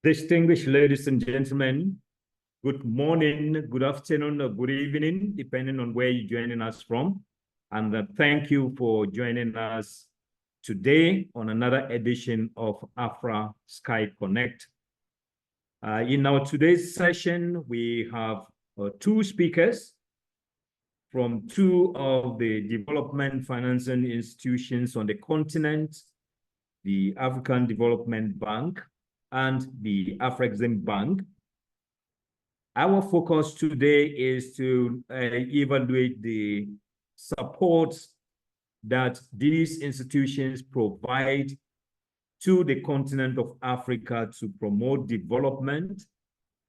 Distinguished ladies and gentlemen, good morning, good afternoon, or good evening, depending on where you're joining us from. And thank you for joining us today on another edition of AFRAA SkyConnect. In our today's session, we have two speakers from two of the development financing institutions on the continent, the African Development Bank and the AFREXIMBANK. Our focus today is to evaluate the support that these institutions provide to the continent of Africa to promote development.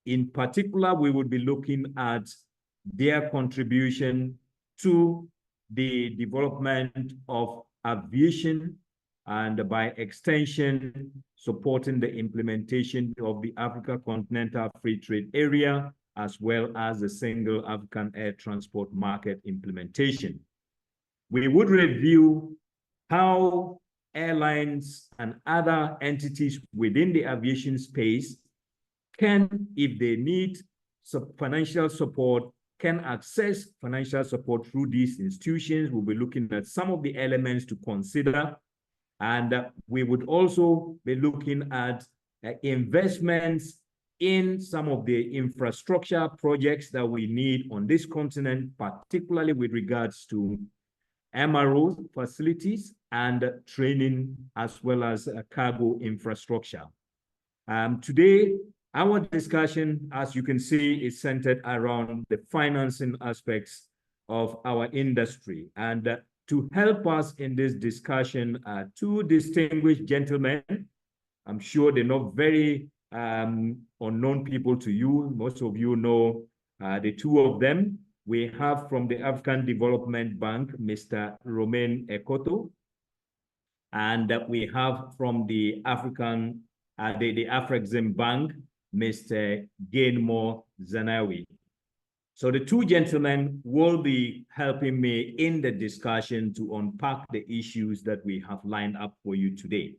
In particular, we would be looking at their contribution to the development of aviation and by extension, supporting the implementation of the Africa Continental Free Trade Area, as well as the Single African Air Transport Market implementation. We would review how airlines and other entities within the aviation space can, if they need financial support, can access financial support through these institutions. We'll be looking at some of the elements to consider. And we would also be looking at investments in some of the infrastructure projects that we need on this continent, particularly with regards to MROs, facilities, and training, as well as cargo infrastructure. Today, our discussion, as you can see, is centered around the financing aspects of our industry. And to help us in this discussion are two distinguished gentlemen. I'm sure they're not very unknown people to you. Most of you know the two of them. We have from the African Development Bank, Mr. Romain Ekoto, and we have from the AFREXIMBANK, Mr. Gainmore Zanamwe. So the two gentlemen will be helping me in the discussion to unpack the issues that we have lined up for you today.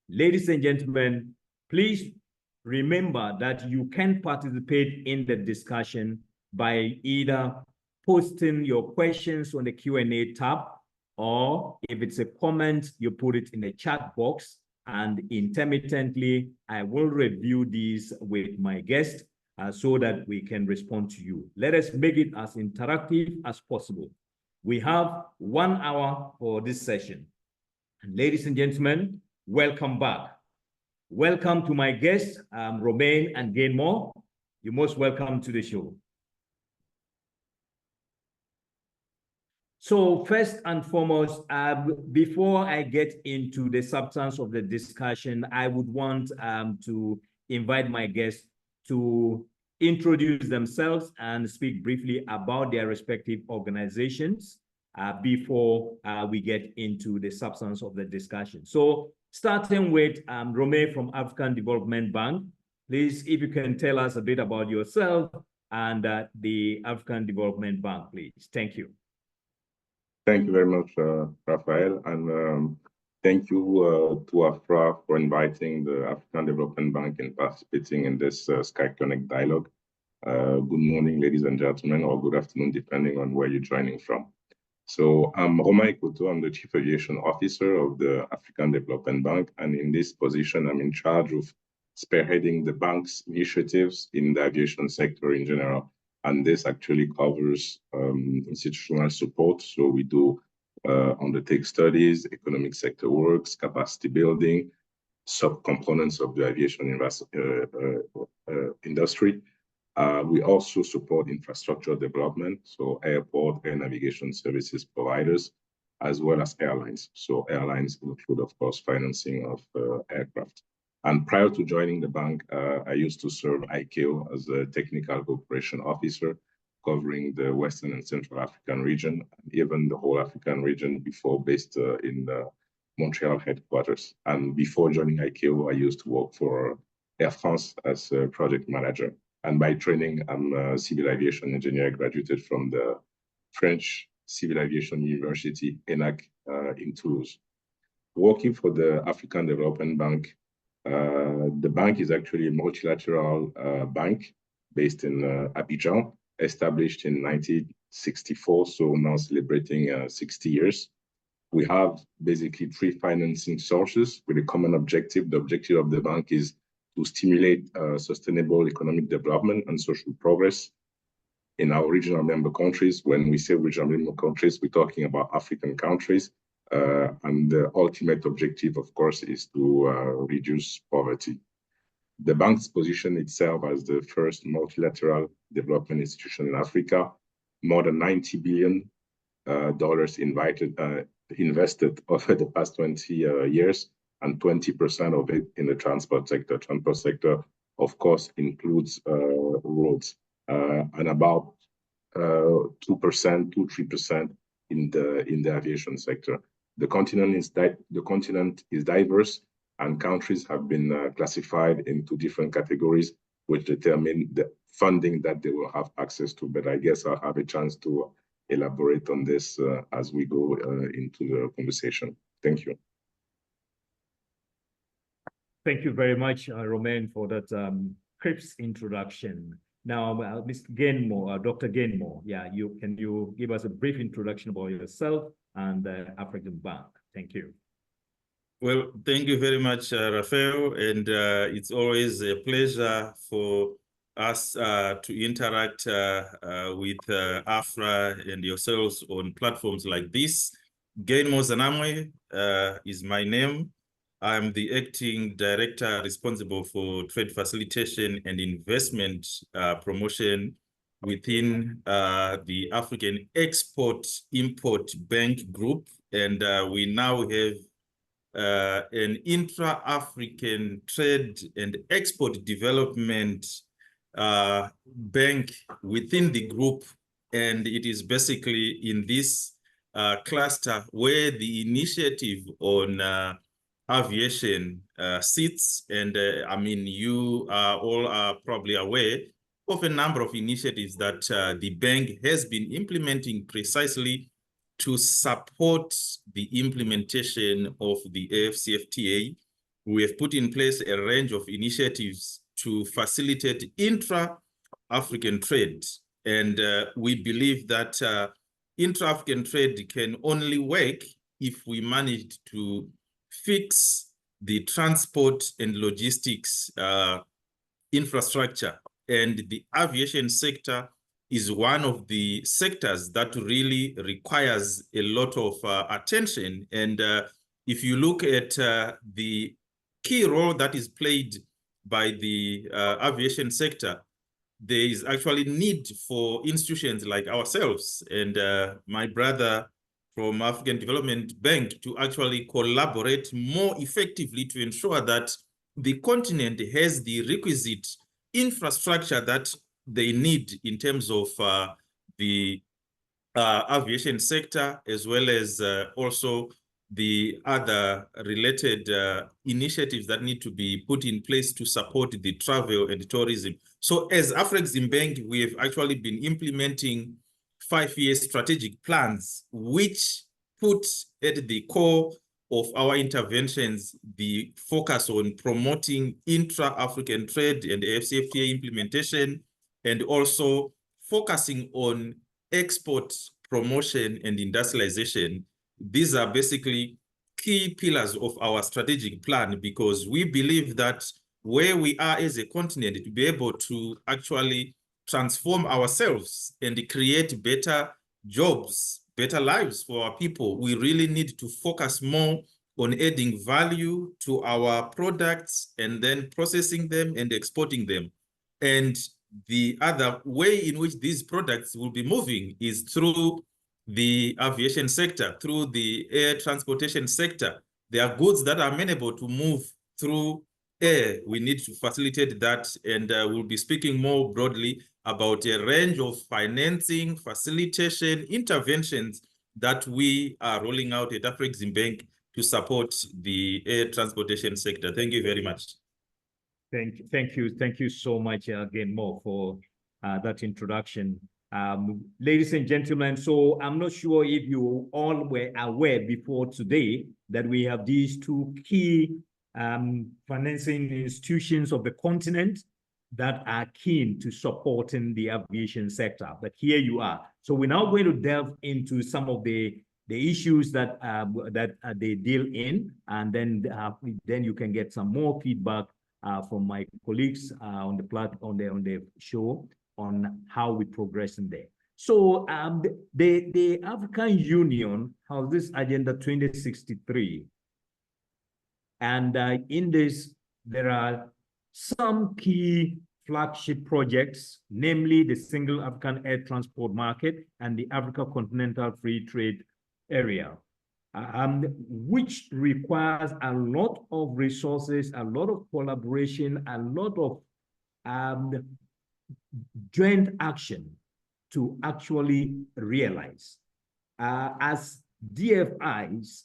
Ladies and gentlemen, please remember that you can participate in the discussion by either posting your questions on the Q&A tab, or if it's a comment, you put it in the chat box, and intermittently, I will review these with my guest so that we can respond to you. Let us make it as interactive as possible. We have 1 hour for this session. And ladies and gentlemen, welcome back. Welcome to my guests, Romain and Gainmore. You're most welcome to the show. So first and foremost, before I get into the substance of the discussion, I would want to invite my guests to introduce themselves and speak briefly about their respective organizations before we get into the substance of the discussion. So starting with Romain from African Development Bank, please, if you can tell us a bit about yourself and the African Development Bank, please. Thank you. Thank you very much, Raphael, and thank you to AFRAA for inviting the African Development Bank and participating in this SkyConnect dialogue. Good morning, ladies and gentlemen, or good afternoon, depending on where you're joining from. So I'm Romain Ekoto. I'm the Chief Aviation Officer of the African Development Bank, and in this position, I'm in charge of spearheading the bank's initiatives in the aviation sector in general. And this actually covers institutional support. So we do undertake studies, economic sector works, capacity building, subcomponents of the aviation industry. We also support infrastructure development, so airport, air navigation services providers, as well as airlines. So airlines include, of course, financing of aircraft. And prior to joining the bank, I used to serve ICAO as a technical cooperation officer, covering the Western and Central African region, and even the whole African region before, based in the Montreal headquarters. And before joining ICAO, I used to work for Air France as a project manager. And by training, I'm a civil aviation engineer, graduated from the French Civil Aviation University, ENAC, in Toulouse. Working for the African Development Bank The bank is actually a multilateral bank based in Abidjan, established in 1964, so now celebrating 60 years. We have basically 3 financing sources with a common objective. The objective of the bank is to stimulate sustainable economic development and social progress in our regional member countries. When we say regional member countries, we're talking about African countries. And the ultimate objective, of course, is to reduce poverty. The bank's position itself as the first multilateral development institution in Africa, more than $90 billion invested over the past 20 years, and 20% of it in the transport sector. Transport sector, of course, includes roads, and about 2%-3% in the aviation sector. The continent is diverse, and countries have been classified into different categories, which determine the funding that they will have access to. But I guess I'll have a chance to elaborate on this as we go into the conversation. Thank you. Thank you very much, Romain, for that crisp introduction. Now, Mr. Gainmore, Dr. Gainmore, can you give us a brief introduction about yourself and AFREXIMBANK? Thank you. Well, thank you very much, Raphael, and it's always a pleasure for us to interact with AFRA and yourselves on platforms like this. Gainmore Zanamwe is my name. I'm the acting director responsible for trade facilitation and investment promotion within the African Export-Import Bank Group. And we now have an intra-African trade and export development bank within the group. And it is basically in this cluster where the initiative on aviation sits. And I mean, you all are probably aware of a number of initiatives that the bank has been implementing precisely to support the implementation of the AfCFTA. We have put in place a range of initiatives to facilitate intra-African trade. And we believe that intra-African trade can only work if we manage to fix the transport and logistics infrastructure. And the aviation sector is one of the sectors that really requires a lot of attention. And if you look at the key role that is played by the aviation sector, there is actually need for institutions like ourselves and my brother from African Development Bank to actually collaborate more effectively to ensure that the continent has the requisite infrastructure that they need in terms of the aviation sector, as well as also the other related initiatives that need to be put in place to support the travel and tourism. So as AFREXIMBANK, we have actually been implementing 5-year strategic plans, which put at the core of our interventions the focus on promoting intra-African trade and AfCFTA implementation, and also focusing on export promotion and industrialization. These are basically key pillars of our strategic plan, because we believe that where we are as a continent, to be able to actually transform ourselves and create better jobs, better lives for our people, we really need to focus more on adding value to our products and then processing them and exporting them. And the other way in which these products will be moving is through the aviation sector, through the air transportation sector. There are goods that are amenable to move through air. We need to facilitate that, and we'll be speaking more broadly about a range of financing, facilitation, interventions that we are rolling out at AFREXIMBANK to support the air transportation sector. Thank you very much. Thank you so much again, Mo, for that introduction. Ladies and gentlemen, so I'm not sure if you all were aware before today that we have these two key financing institutions of the continent that are keen to supporting the aviation sector. But here you are. So we're now going to delve into some of the issues that they deal in, and then you can get some more feedback from my colleagues on the show on how we progress in there. So the African Union has this Agenda 2063, and in this there are some key flagship projects, namely the Single African Air Transport Market and the Africa Continental Free Trade Area, which requires a lot of resources, a lot of collaboration, a lot of joint action to actually realize. As DFIs,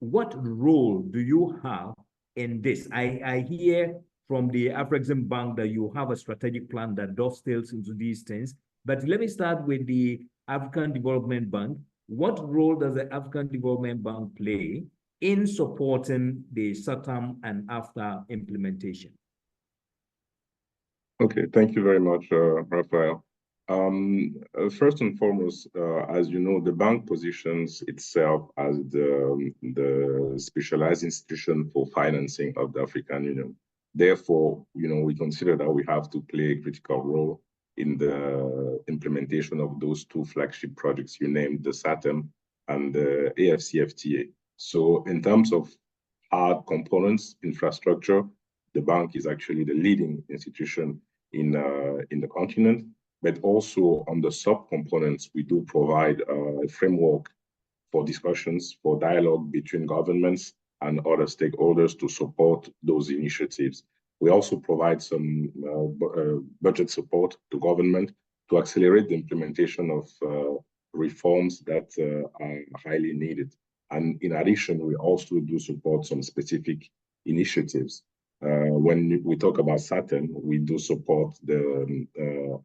what role do you have in this? I hear from the AFREXIMBANK that you have a strategic plan that dovetails into these things. But let me start with the African Development Bank. What role does the African Development Bank play in supporting the SAATM and AfCFTA implementation? Okay, thank you very much, Raphael. First and foremost, as you know, the bank positions itself as the specialized institution for financing of the African Union. Therefore, we consider that we have to play a critical role in the implementation of those two flagship projects you named, the SAATM and the AfCFTA. So in terms of hard components, infrastructure, the bank is actually the leading institution in the continent. But also on the sub-components, we do provide a framework for discussions, for dialogue between governments and other stakeholders to support those initiatives. We also provide some budget support to government to accelerate the implementation of reforms that are highly needed. And in addition, we also do support some specific initiatives. When we talk about SAATM, we do support the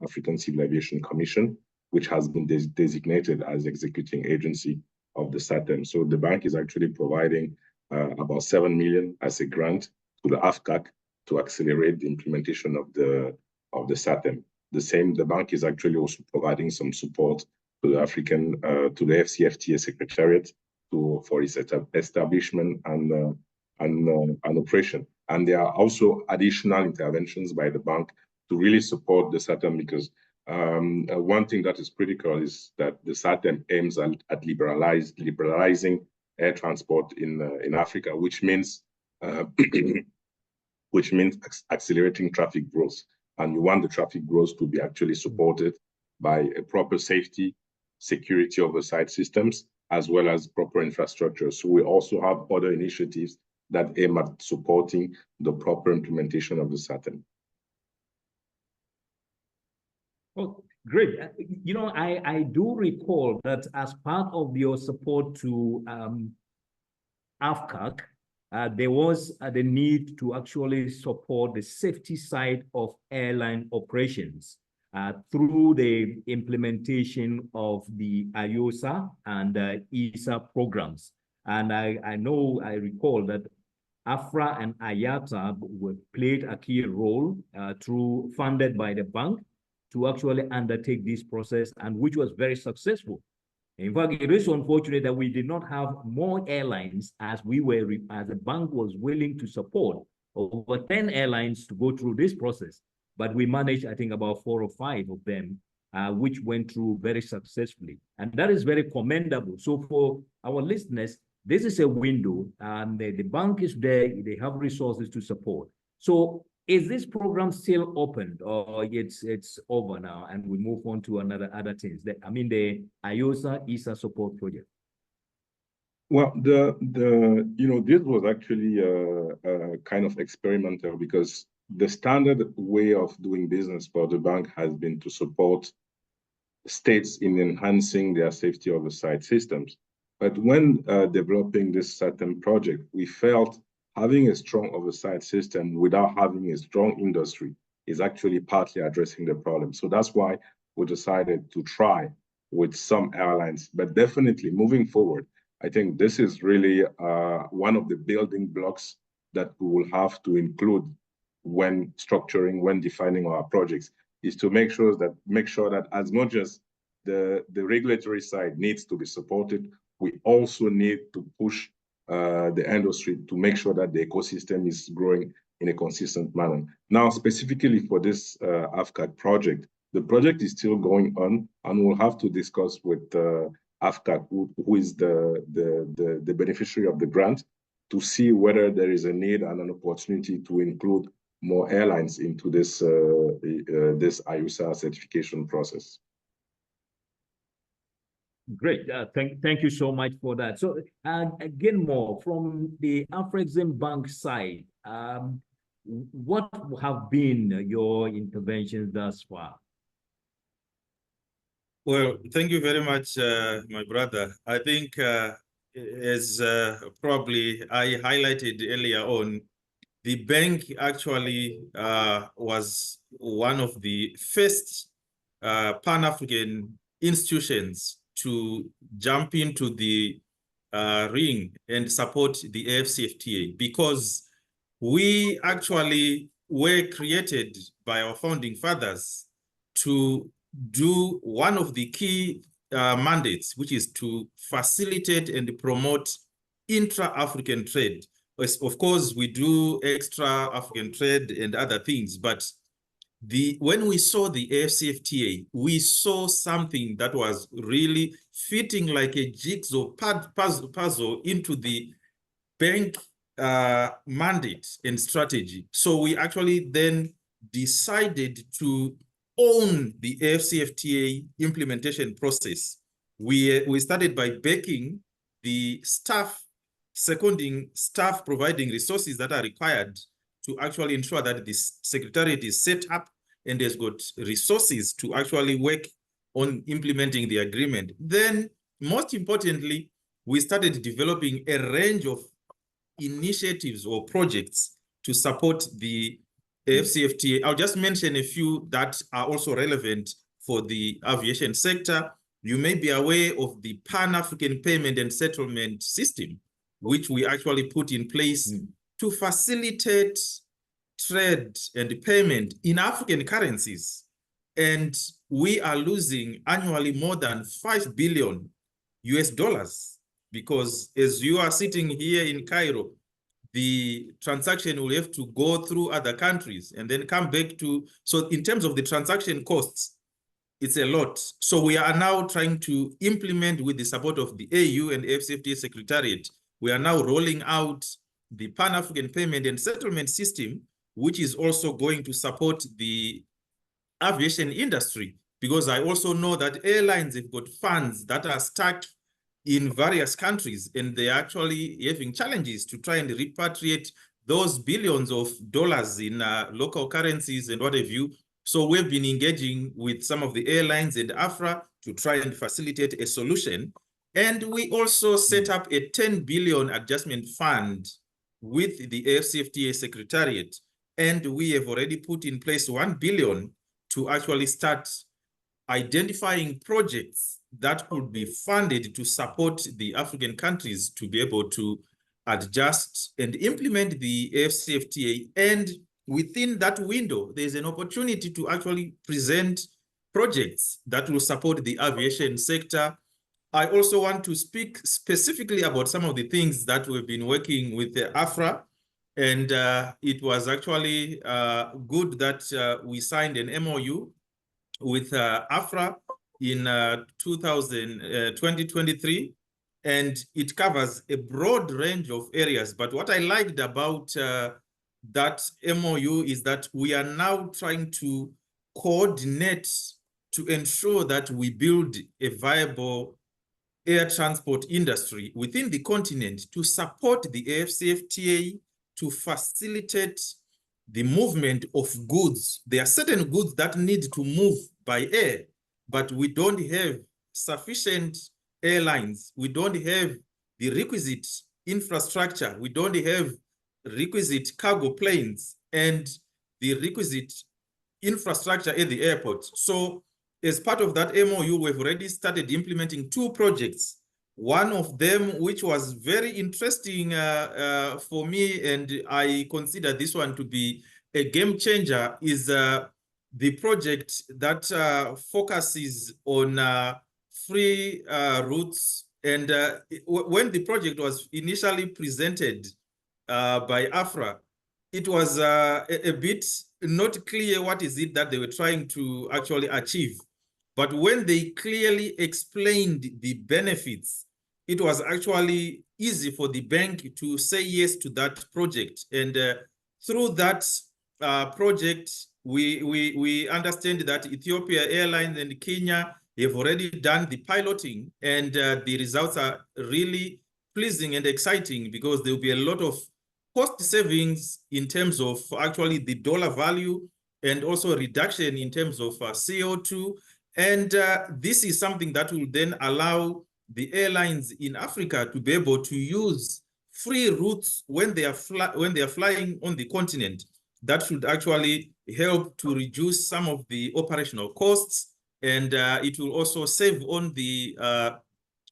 African Civil Aviation Commission, which has been designated as executing agency of the SAATM. So the bank is actually providing about 7 million as a grant to the AFCAC to accelerate the implementation of the SAATM. The bank is actually also providing some support to the AfCFTA Secretariat for its establishment and operation. And there are also additional interventions by the bank to really support the SAATM, because one thing that is critical is that the SAATM aims at liberalizing air transport in Africa, which means accelerating traffic growth. And you want the traffic growth to be actually supported by a proper safety, security oversight systems, as well as proper infrastructure. So we also have other initiatives that aim at supporting the proper implementation of the SAATM. Oh, great. I do recall that as part of your support to AFCAC, there was the need to actually support the safety side of airline operations through the implementation of the IOSA and ESA programs. And I recall that AFRAA and IATA played a key role funded by the bank to actually undertake this process, and which was very successful. In fact, it is unfortunate that we did not have more airlines as the bank was willing to support over 10 airlines to go through this process. But we managed, I think, about 4 or 5 of them, which went through very successfully. And that is very commendable. So for our listeners, this is a window, and the bank is there. They have resources to support. So is this program still open, or it's over now and we move on to other things? The IOSA ESA support project. Well, this was actually a kind of experimental, because the standard way of doing business for the bank has been to support states in enhancing their safety oversight systems. But when developing this SAATM project, we felt having a strong oversight system without having a strong industry is actually partly addressing the problem. So that's why we decided to try with some airlines. But definitely moving forward, I think this is really one of the building blocks that we will have to include when structuring, when defining our projects, is to make sure that as much as the regulatory side needs to be supported, we also need to push the industry to make sure that the ecosystem is growing in a consistent manner. Now, specifically for this AFCAC project, the project is still going on, and we'll have to discuss with AFCAC, who is the beneficiary of the grant, to see whether there is a need and an opportunity to include more airlines into this this IUSA certification process. Great. Thank you so much for that. So, again, more from the AFREXIMBANK side, what have been your interventions thus far? Well, thank you very much, my brother. I think as probably I highlighted earlier on, the bank actually was one of the first Pan-African institutions to jump into the ring and support the AfCFTA, because we actually were created by our founding fathers to do one of the key mandates, which is to facilitate and promote intra-African trade. Of course, we do extra-African trade and other things, but when we saw the AfCFTA, we saw something that was really fitting like a jigsaw puzzle into the bank mandate and strategy. So we actually then decided to own the AfCFTA implementation process. We started by backing the staff, seconding staff, providing resources that are required to actually ensure that this secretariat is set up and has got resources to actually work on implementing the agreement. Then, most importantly, we started developing a range of initiatives or projects to support the AfCFTA. I'll just mention a few that are also relevant for the aviation sector. You may be aware of the Pan-African Payment and Settlement System, which we actually put in place to facilitate trade and payment in African currencies. And we are losing annually more than $5 billion because as you are sitting here in Cairo, the transaction will have to go through other countries and then come back to, so in terms of the transaction costs, it's a lot. So we are now trying to implement, with the support of the AU and AFCFTA Secretariat, we are now rolling out the Pan-African Payment and Settlement System, which is also going to support the aviation industry, because I also know that airlines have got funds that are stuck in various countries, and they're actually having challenges to try and repatriate those billions of dollars in local currencies and what have you. So we've been engaging with some of the airlines and AFRA to try and facilitate a solution. And we also set up a 10 billion adjustment fund with the AFCFTA Secretariat. And we have already put in place 1 billion to actually start identifying projects that could be funded to support the African countries to be able to adjust and implement the AFCFTA. And within that window, there's an opportunity to actually present projects that will support the aviation sector. I also want to speak specifically about some of the things that we've been working with the AFRA. And it was actually good that we signed an MOU with AFRA in 2023, and it covers a broad range of areas. But what I liked about that MOU is that we are now trying to coordinate to ensure that we build a viable air transport industry within the continent to support the AFCFTA, to facilitate the movement of goods. There are certain goods that need to move by air, but we don't have sufficient airlines. We don't have the requisite infrastructure. We don't have requisite cargo planes and the requisite infrastructure at the airport. So as part of that MOU, we've already started implementing 2 projects. One of them, which was very interesting for me, and I consider this one to be a game changer, is the project that focuses on free routes. And when the project was initially presented by AFRA, it was a bit not clear what is it that they were trying to actually achieve. But when they clearly explained the benefits, it was actually easy for the bank to say yes to that project. And through that project, we understand that Ethiopia Airlines and Kenya have already done the piloting, and the results are really pleasing and exciting, because there will be a lot of cost savings in terms of actually the dollar value, and also reduction in terms of CO2. And this is something that will then allow the airlines in Africa to be able to use free routes when they are flying on the continent. That should actually help to reduce some of the operational costs, and it will also save on the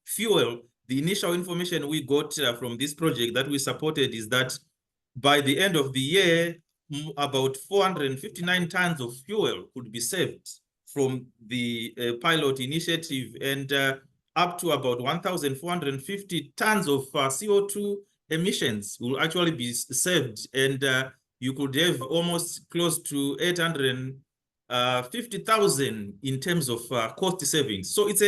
fuel. The initial information we got from this project that we supported is that by the end of the year, about 459 tons of fuel could be saved from the pilot initiative, and up to about 1,450 tons of CO2 emissions will actually be saved, and you could have almost close to 850,000 in terms of cost savings. So it's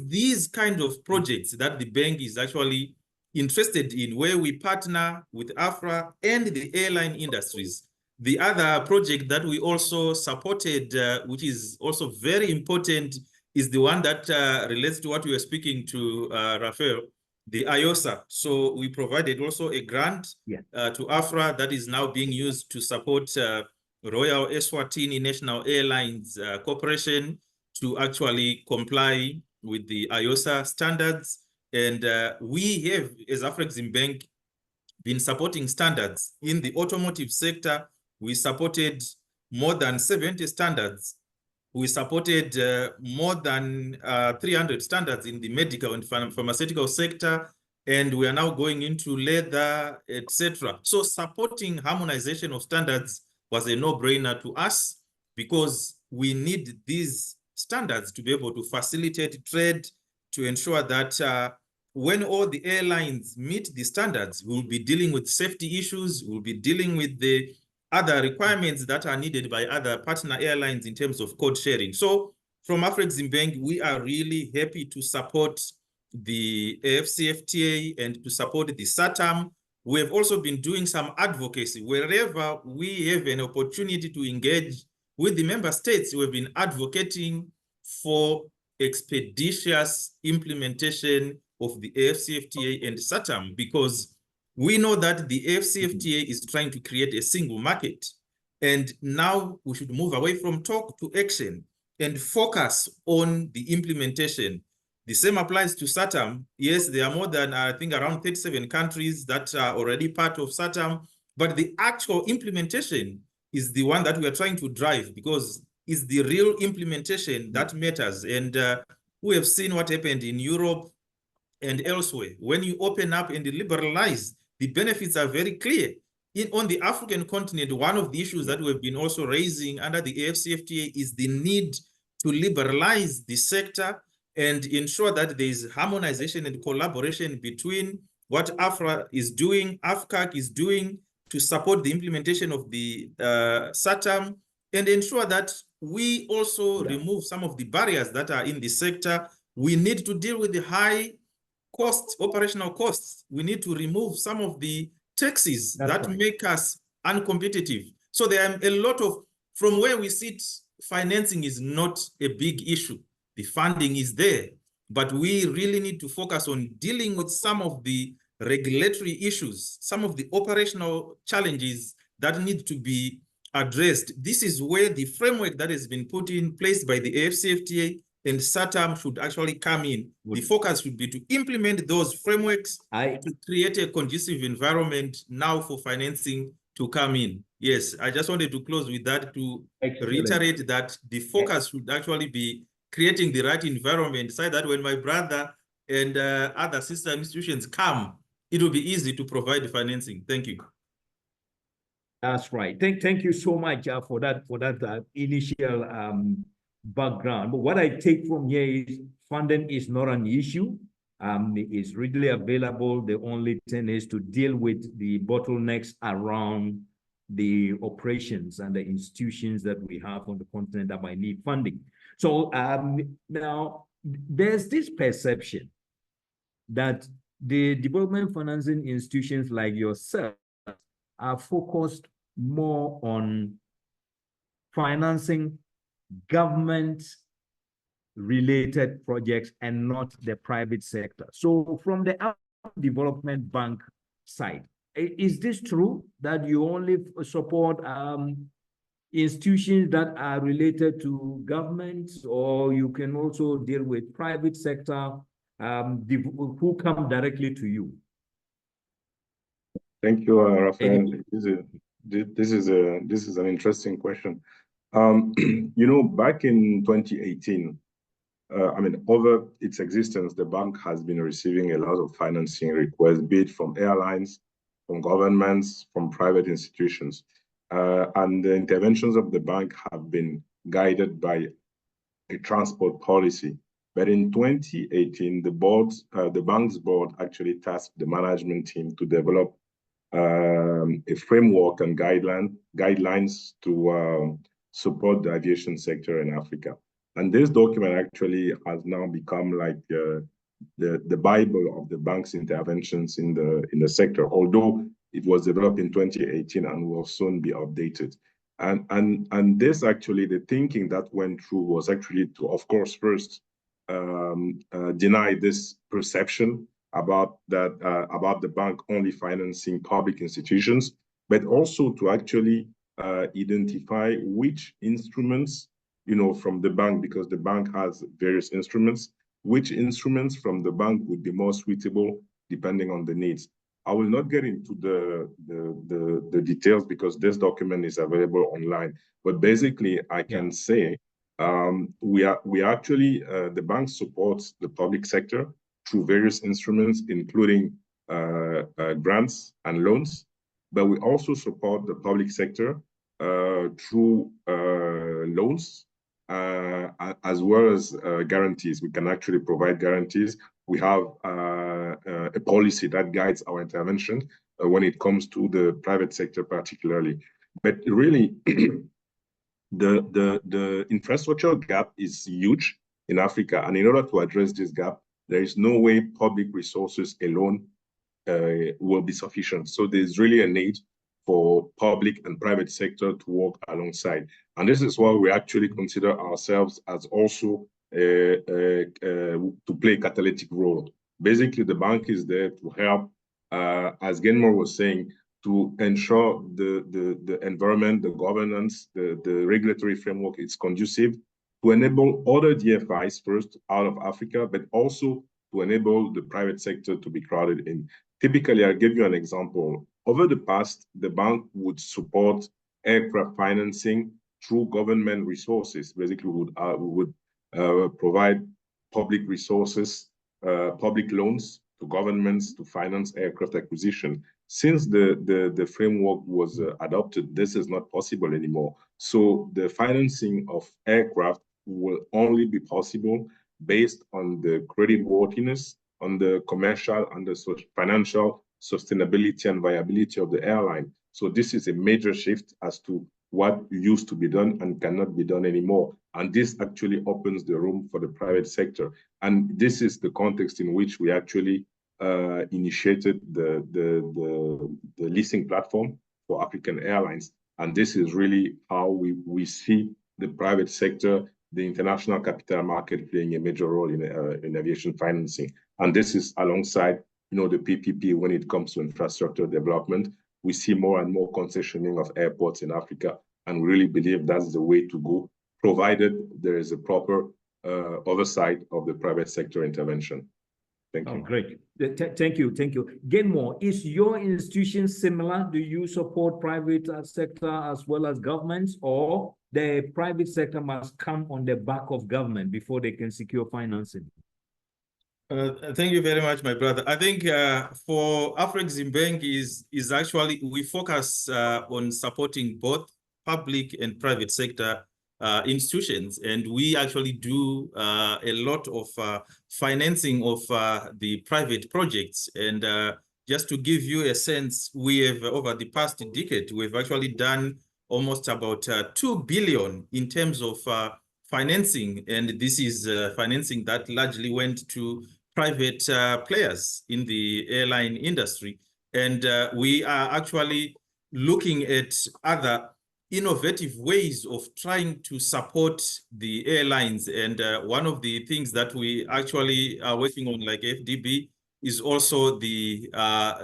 these kind of projects that the bank is actually interested in, where we partner with AFRA and the airline industries. The other project that we also supported, which is also very important, is the one that relates to what we were speaking to, Raphael, the IOSA. So we provided also a grant to AFRA that is now being used to support Royal Eswatini National Airlines Corporation to actually comply with the IOSA standards. And we have, as AFREXIMBANK, been supporting standards in the automotive sector. We supported more than 70 standards. We supported more than 300 standards in the medical and pharmaceutical sector, and we are now going into leather, etc. So supporting harmonization of standards was a no-brainer to us, because we need these standards to be able to facilitate trade, to ensure that when all the airlines meet the standards, we'll be dealing with safety issues, we'll be dealing with the other requirements that are needed by other partner airlines in terms of code sharing. So from AFREXIMBANK, we are really happy to support the AfCFTA and to support the SAATM. We have also been doing some advocacy. Wherever we have an opportunity to engage with the member states, we've been advocating for expeditious implementation of the AfCFTA and SAATM, because we know that the AfCFTA is trying to create a single market. And now we should move away from talk to action and focus on the implementation. The same applies to SAATM. Yes, there are more than, I think, around 37 countries that are already part of SAATM, but the actual implementation is the one that we are trying to drive, because it's the real implementation that matters. And we have seen what happened in Europe and elsewhere. When you open up and liberalize, the benefits are very clear. On the African continent, one of the issues that we've been also raising under the AfCFTA is the need to liberalize the sector and ensure that there is harmonization and collaboration between what AFRA is doing, AFCAC is doing to support the implementation of the SAATM, and ensure that we also remove some of the barriers that are in the sector. We need to deal with the high costs, operational costs. We need to remove some of the taxes that make us uncompetitive. So there are a lot of, from where we sit, financing is not a big issue. The funding is there, but we really need to focus on dealing with some of the regulatory issues, some of the operational challenges that need to be addressed. This is where the framework that has been put in place by the AfCFTA and SAATM should actually come in. The focus should be to implement those frameworks to create a conducive environment now for financing to come in. Yes, I just wanted to close with that to reiterate that the focus should actually be creating the right environment, so that when my brother and other sister institutions come, it will be easy to provide financing. Thank you. That's right. Thank you so much for that initial background. But what I take from here is funding is not an issue. It is readily available. The only thing is to deal with the bottlenecks around the operations and the institutions that we have on the continent that might need funding. So now there's this perception that the development financing institutions like yourself are focused more on financing government-related projects and not the private sector. So from the Development Bank side, is this true that you only support institutions that are related to governments, or you can also deal with private sector who come directly to you? Thank you, Raphael. This is an interesting question. You know, back in 2018, I mean, over its existence, the bank has been receiving a lot of financing requests, be it from airlines, from governments, from private institutions. And the interventions of the bank have been guided by a transport policy. But in 2018, the bank's board actually tasked the management team to develop a framework and guidelines to support the aviation sector in Africa. And this document actually has now become like the Bible of the bank's interventions in the sector, although it was developed in 2018 and will soon be updated. And this actually, the thinking that went through was actually to, of course, first deny this perception about the bank only financing public institutions, but also to actually identify which instruments, you know, from the bank, because the bank has various instruments, which instruments from the bank would be more suitable depending on the needs. I will not get into the details because this document is available online, but basically I can say we actually, the bank supports the public sector through various instruments, including grants and loans, but we also support the public sector through loans, as well as guarantees. We can actually provide guarantees. We have a policy that guides our intervention when it comes to the private sector particularly. But really, the infrastructure gap is huge in Africa. And in order to address this gap, there is no way public resources alone will be sufficient. So there's really a need for public and private sector to work alongside. And this is why we actually consider ourselves as also to play a catalytic role. Basically, the bank is there to help, as Gainmore was saying, to ensure the environment, the governance, the regulatory framework is conducive, to enable other DFIs first out of Africa, but also to enable the private sector to be crowded in. Typically, I'll give you an example. Over the past, the bank would support aircraft financing through government resources. Basically, we would provide public resources, public loans to governments to finance aircraft acquisition. Since the framework was adopted, this is not possible anymore. So the financing of aircraft will only be possible based on the creditworthiness, on the commercial and the financial sustainability and viability of the airline. So this is a major shift as to what used to be done and cannot be done anymore. And this actually opens the room for the private sector. And this is the context in which we actually initiated the leasing platform for African airlines. And this is really how we see the private sector, the international capital market playing a major role in aviation financing. And this is alongside, you know, the PPP when it comes to infrastructure development. We see more and more concessioning of airports in Africa, and we really believe that's the way to go, provided there is a proper oversight of the private sector intervention. Thank you. Oh, great. Thank you. Thank you. Gainmore, is your institution similar? Do you support private sector as well as governments, or the private sector must come on the back of government before they can secure financing? Thank you very much, my brother. I think for AFREXIMBANK is actually, we focus on supporting both public and private sector institutions, and we actually do a lot of financing of the private projects. And just to give you a sense, we have, over the past decade, we've actually done almost about 2 billion in terms of financing, and this is financing that largely went to private players in the airline industry. And we are actually looking at other innovative ways of trying to support the airlines. And one of the things that we actually are working on, like AFDB, is also the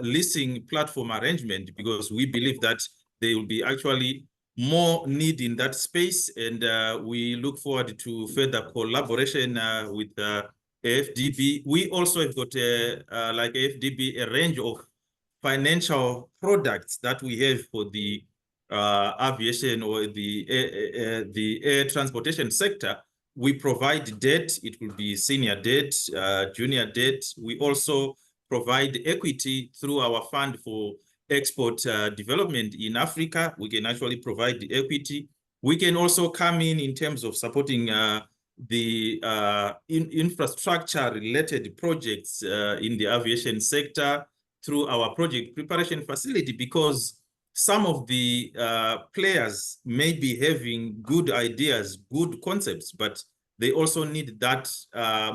leasing platform arrangement, because we believe that there will be actually more need in that space. And we look forward to further collaboration with AFDB. We also have got, like AFDB, a range of financial products that we have for the aviation or the air transportation sector. We provide debt. It will be senior debt, junior debt. We also provide equity through our fund for export development in Africa. We can actually provide the equity. We can also come in terms of supporting the infrastructure related projects in the aviation sector through our project preparation facility, because some of the players may be having good ideas, good concepts, but they also need that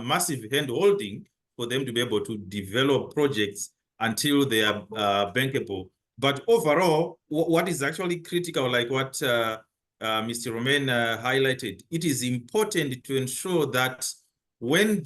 massive hand-holding for them to be able to develop projects until they are bankable. But overall, what is actually critical, like what Mr. Romain highlighted, it is important to ensure that when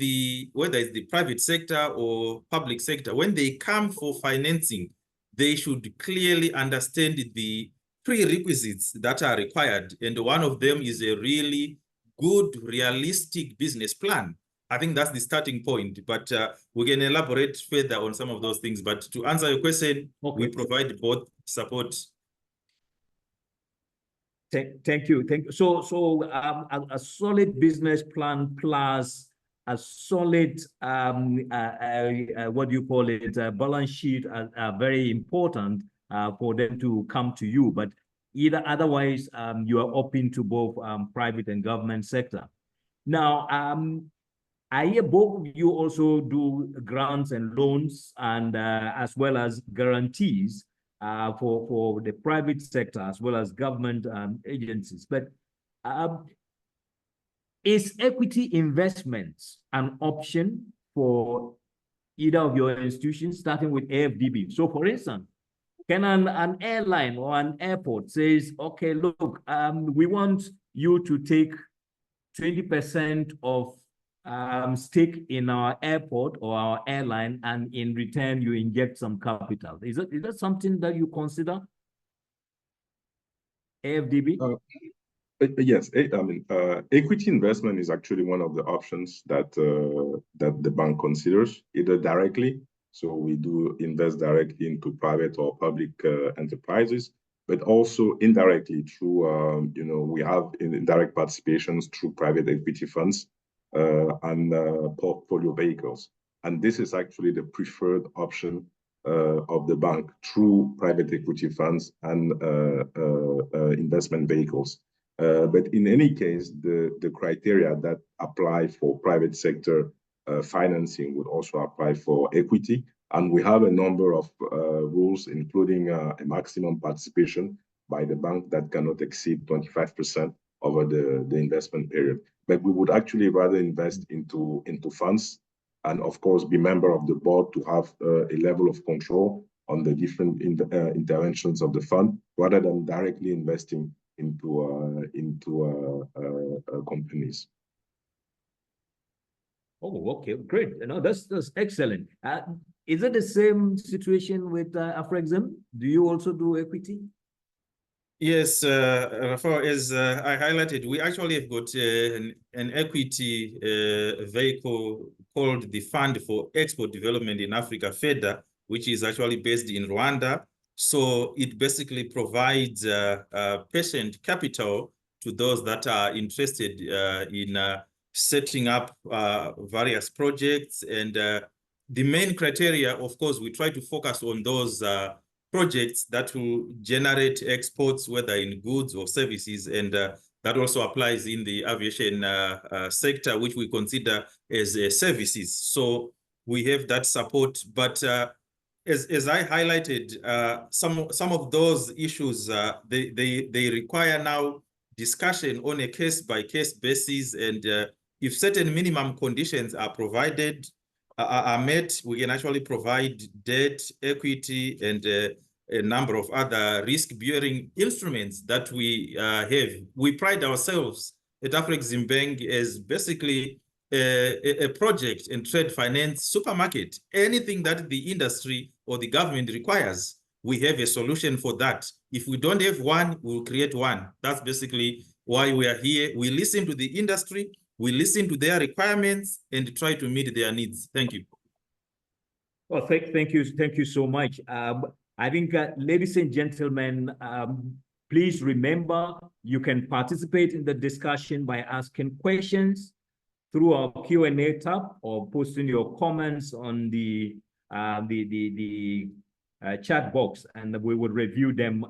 whether it's the private sector or public sector, when they come for financing, they should clearly understand the prerequisites that are required. And one of them is a really good, realistic business plan. I think that's the starting point, but we can elaborate further on some of those things. But to answer your question, okay, we provide both support. Thank you. So a solid business plan plus a solid, what do you call it, balance sheet are very important for them to come to you. But either otherwise, you are open to both private and government sector. Now, I hear both of you also do grants and loans, and as well as guarantees for the private sector as well as government agencies. But is equity investments an option for either of your institutions, starting with AFDB? So, for instance, can an airline or an airport says, okay, look, we want you to take 20% of stake in our airport or our airline, and in return you inject some capital? Is that something that you consider, AFDB? Yes, I mean, equity investment is actually one of the options that that the bank considers, either directly, so we do invest directly into private or public enterprises, but also indirectly through, you know, we have indirect participations through private equity funds and portfolio vehicles. And this is actually the preferred option of the bank, through private equity funds and investment vehicles. But in any case, the criteria that apply for private sector financing would also apply for equity. And we have a number of rules, including a maximum participation by the bank that cannot exceed 25% over the investment period. But we would actually rather invest into funds, and of course be member of the board to have a level of control on the different interventions of the fund, rather than directly investing into companies. Oh, okay, great. You know, that's excellent. Is it the same situation with AFREXIM? Do you also do equity? Yes, Rafael, as I highlighted, we actually have got an equity vehicle called the Fund for Export Development in Africa, FEDA, which is actually based in Rwanda. So it basically provides patient capital to those that are interested in setting up various projects. And the main criteria, of course, we try to focus on those projects that will generate exports, whether in goods or services. And that also applies in the aviation sector, which we consider as services. So we have that support. But as I highlighted, some of those issues, they require now discussion on a case-by-case basis. And if certain minimum conditions are provided, are met, we can actually provide debt, equity, and a number of other risk-bearing instruments that we have. We pride ourselves at AFREXIMBANK as basically a project and trade finance supermarket. Anything that the industry or the government requires, we have a solution for that. If we don't have one, we'll create one. That's basically why we are here. We listen to the industry, we listen to their requirements, and try to meet their needs. Thank you. Well, thank you so much. I think, ladies and gentlemen, please remember you can participate in the discussion by asking questions through our Q&A tab or posting your comments on the chat box, and we will review them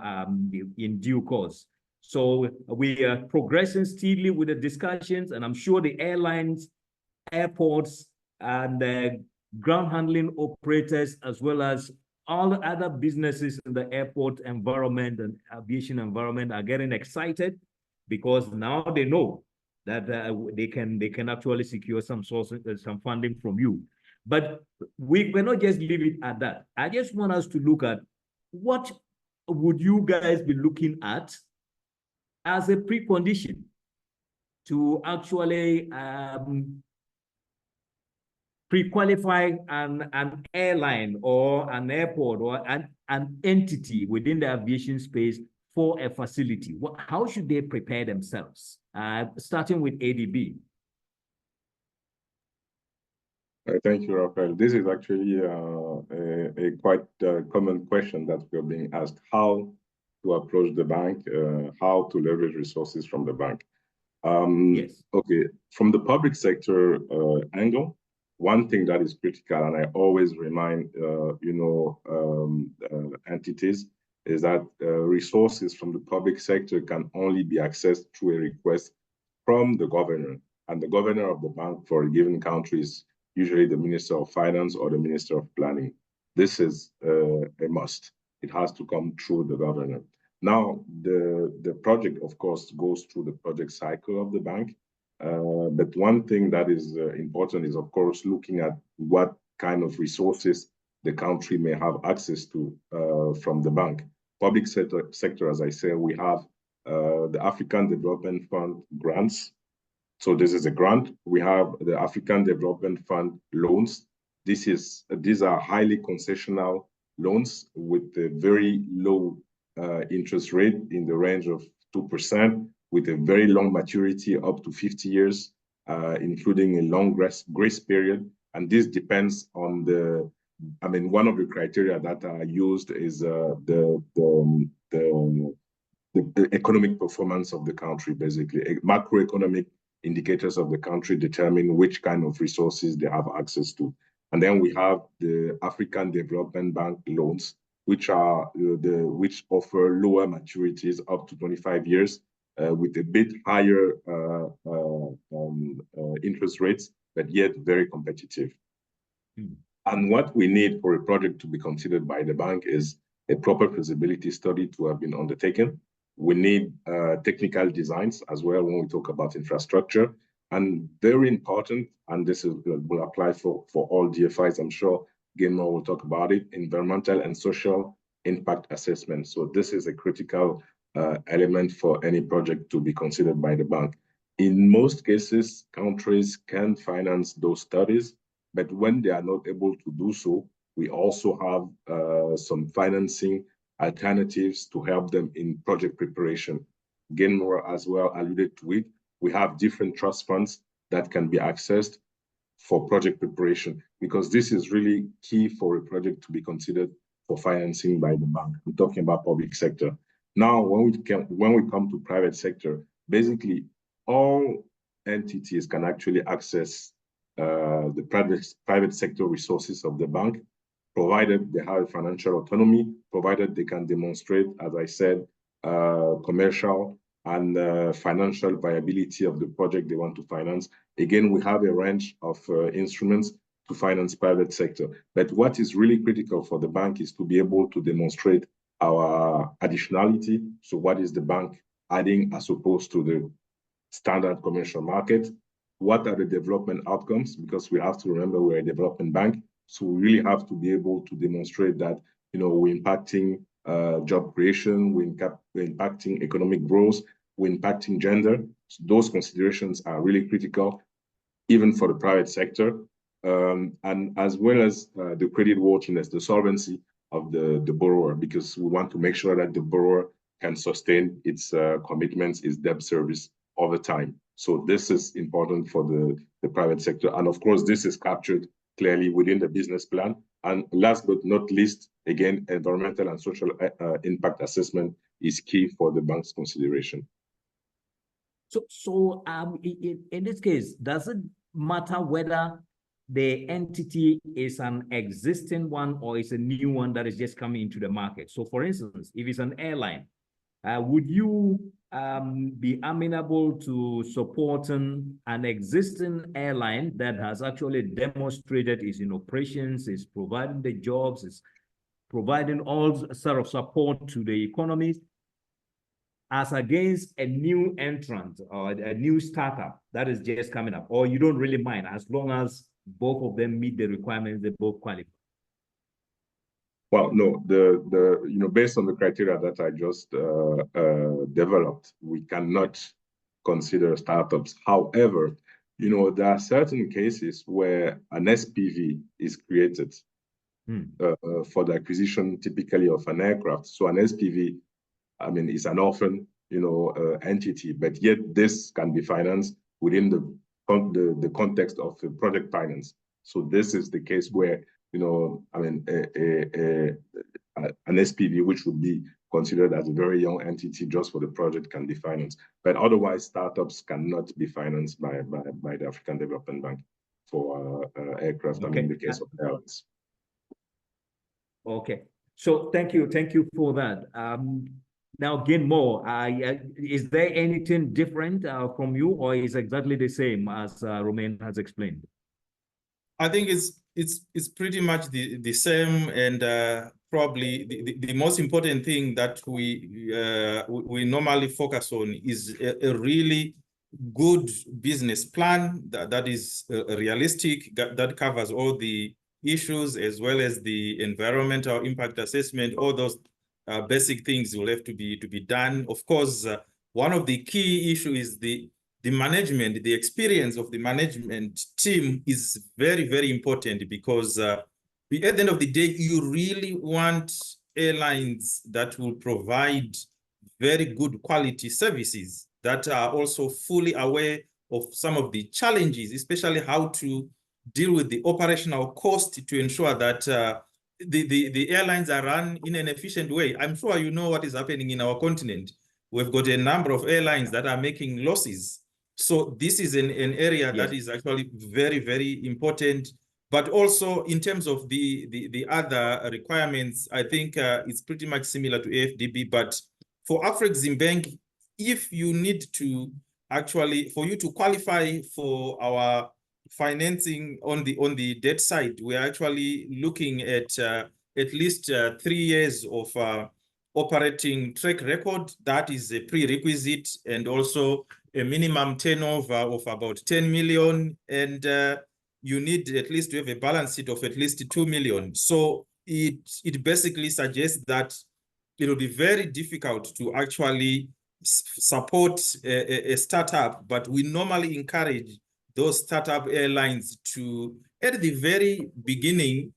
in due course. So we are progressing steadily with the discussions, and I'm sure the airlines, airports, and the ground handling operators, as well as all the other businesses in the airport environment and aviation environment, are getting excited because now they know that they can actually secure some sources, some funding from you. But we cannot just leave it at that. I just want us to look at what would you guys be looking at as a precondition to actually pre-qualify an airline or an airport or an entity within the aviation space for a facility. How should they prepare themselves? Starting with ADB. Thank you, Raphael. This is actually a quite common question that we're being asked: how to approach the bank, how to leverage resources from the bank. Yes. Okay, from the public sector angle, one thing that is critical, and I always remind entities, is that resources from the public sector can only be accessed through a request from the governor. And the governor of the bank for a given country is usually the Minister of Finance or the Minister of Planning. This is a must. It has to come through the governor. Now, the project, of course, goes through the project cycle of the bank. But one thing that is important is, of course, looking at what kind of resources the country may have access to from the bank. Public sector, as I say, we have the African Development Fund grants. So this is a grant. We have the African Development Fund loans. These are highly concessional loans with a very low interest rate in the range of 2%, with a very long maturity up to 50 years, including a long grace period. And this depends on one of the criteria that are used is the economic performance of the country, basically. Macroeconomic indicators of the country determine which kind of resources they have access to. And then we have the African Development Bank loans, which offer lower maturities up to 25 years with a bit higher interest rates, but yet very competitive. And what we need for a project to be considered by the bank is a proper feasibility study to have been undertaken. We need technical designs as well when we talk about infrastructure. And very important, and this will apply for all DFIs, I'm sure Gainmore will talk about it, environmental and social impact assessment. So this is a critical element for any project to be considered by the bank. In most cases, countries can finance those studies, but when they are not able to do so, we also have some financing alternatives to help them in project preparation. Gainmore as well alluded to it. We have different trust funds that can be accessed for project preparation, because this is really key for a project to be considered for financing by the bank. We're talking about public sector. Now, when we come to private sector, basically all entities can actually access the private sector resources of the bank, provided they have financial autonomy, provided they can demonstrate, as I said, commercial and financial viability of the project they want to finance. Again, we have a range of instruments to finance private sector. But what is really critical for the bank is to be able to demonstrate our additionality. So what is the bank adding as opposed to the standard commercial market? What are the development outcomes? Because we have to remember we're a development bank. So we really have to be able to demonstrate that, you know, we're impacting job creation, we're impacting economic growth, we're impacting gender. So those considerations are really critical, even for the private sector, and as well as the credit worthiness, the solvency of the borrower, because we want to make sure that the borrower can sustain its commitments, its debt service over time. So this is important for the private sector. And of course, this is captured clearly within the business plan. And last but not least, again, environmental and social impact assessment is key for the bank's consideration. So in this case, does it matter whether the entity is an existing one or is a new one that is just coming into the market? So for instance, if it's an airline, would you be amenable to supporting an existing airline that has actually demonstrated its in operations, is providing the jobs, is providing all sort of support to the economy, as against a new entrant or a new startup that is just coming up? Or you don't really mind as long as both of them meet the requirements, they both qualify? Well, no, you know, based on the criteria that I just developed, we cannot consider startups. However, you know, there are certain cases where an SPV is created for the acquisition, typically of an aircraft. So an SPV, I mean, is an orphan, you know, entity, but yet this can be financed within the context of the project finance. So this is the case where, you know, I mean, an SPV, which would be considered as a very young entity just for the project, can be financed. But otherwise, startups cannot be financed by the African Development Bank for aircraft, okay. I mean, in the case of airlines. Okay. So thank you for that. Now, Gainmore, is there anything different from you, or is exactly the same as Romain has explained? I think it's pretty much the same, and probably the most important thing that we normally focus on is a really good business plan that is realistic, that covers all the issues, as well as the environmental impact assessment. All those basic things will have to be done. Of course, one of the key issues is the management. The experience of the management team is very, very important, because at the end of the day, you really want airlines that will provide very good quality services, that are also fully aware of some of the challenges, especially how to deal with the operational cost to ensure that the airlines are run in an efficient way. I'm sure you know what is happening in our continent. We've got a number of airlines that are making losses. So this is an area that is actually very, very important. But also in terms of the other requirements, I think it's pretty much similar to AFDB. But for AFREXIMBANK, if you need to actually, for you to qualify for our financing on the debt side, we're actually looking at least 3 years of operating track record. That is a prerequisite, and also a minimum turnover of about 10 million, and you need at least to have a balance sheet of at least 2 million. So it basically suggests that it will be very difficult to actually support a startup, but we normally encourage those startup airlines to, at the very beginning,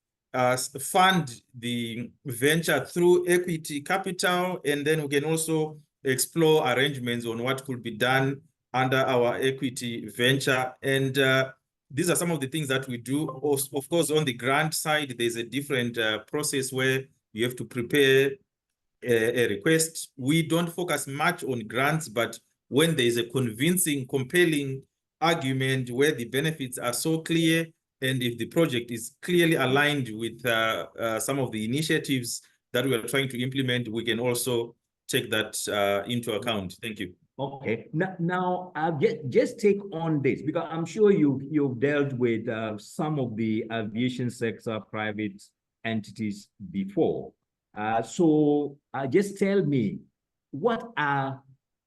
fund the venture through equity capital, and then we can also explore arrangements on what could be done under our equity venture. And these are some of the things that we do. Of course, on the grant side, there's a different process where you have to prepare a request. We don't focus much on grants, but when there is a convincing, compelling argument where the benefits are so clear, and if the project is clearly aligned with some of the initiatives that we are trying to implement, we can also take that into account. Thank you. Okay. Now just take on this, because I'm sure you've dealt with some of the aviation sector private entities before. So just tell me, what are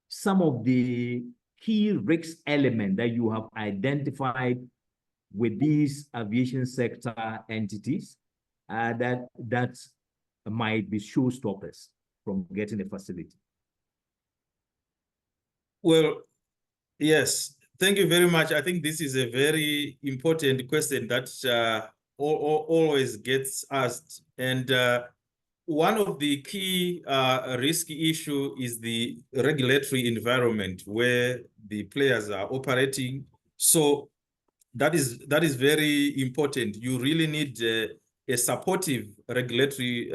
some of the key risk elements that you have identified with these aviation sector entities that might be showstoppers from getting a facility? Well, yes, thank you very much. I think this is a very important question that always gets asked. And one of the key risky issue is the regulatory environment where the players are operating. So that is very important. You really need a supportive regulatory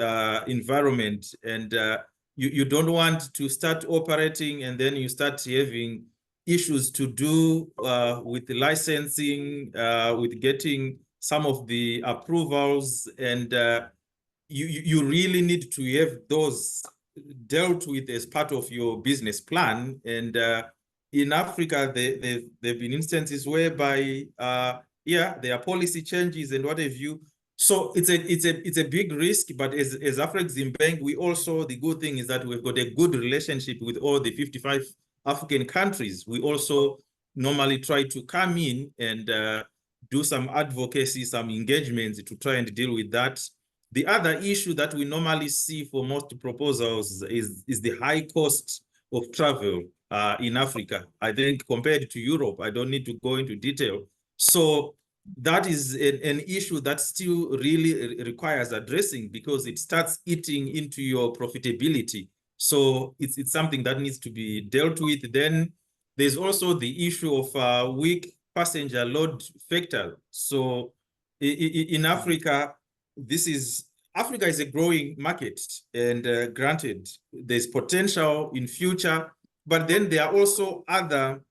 environment, and you don't want to start operating and then you start having issues to do with the licensing, with getting some of the approvals, and you really need to have those dealt with as part of your business plan. And in Africa, there have been instances whereby, there are policy changes and what have you. So it's a big risk, but as AFREXIMBANK, we also, the good thing is that we've got a good relationship with all the 55 African countries. We also normally try to come in and do some advocacy, some engagements to try and deal with that. The other issue that we normally see for most proposals is the high cost of travel in Africa. I think compared to Europe, I don't need to go into detail. So that is an issue that still really requires addressing, because it starts eating into your profitability. So it's something that needs to be dealt with. Then there's also the issue of weak passenger load factor. So in Africa, Africa is a growing market, and granted, there's potential in future, but then there are also other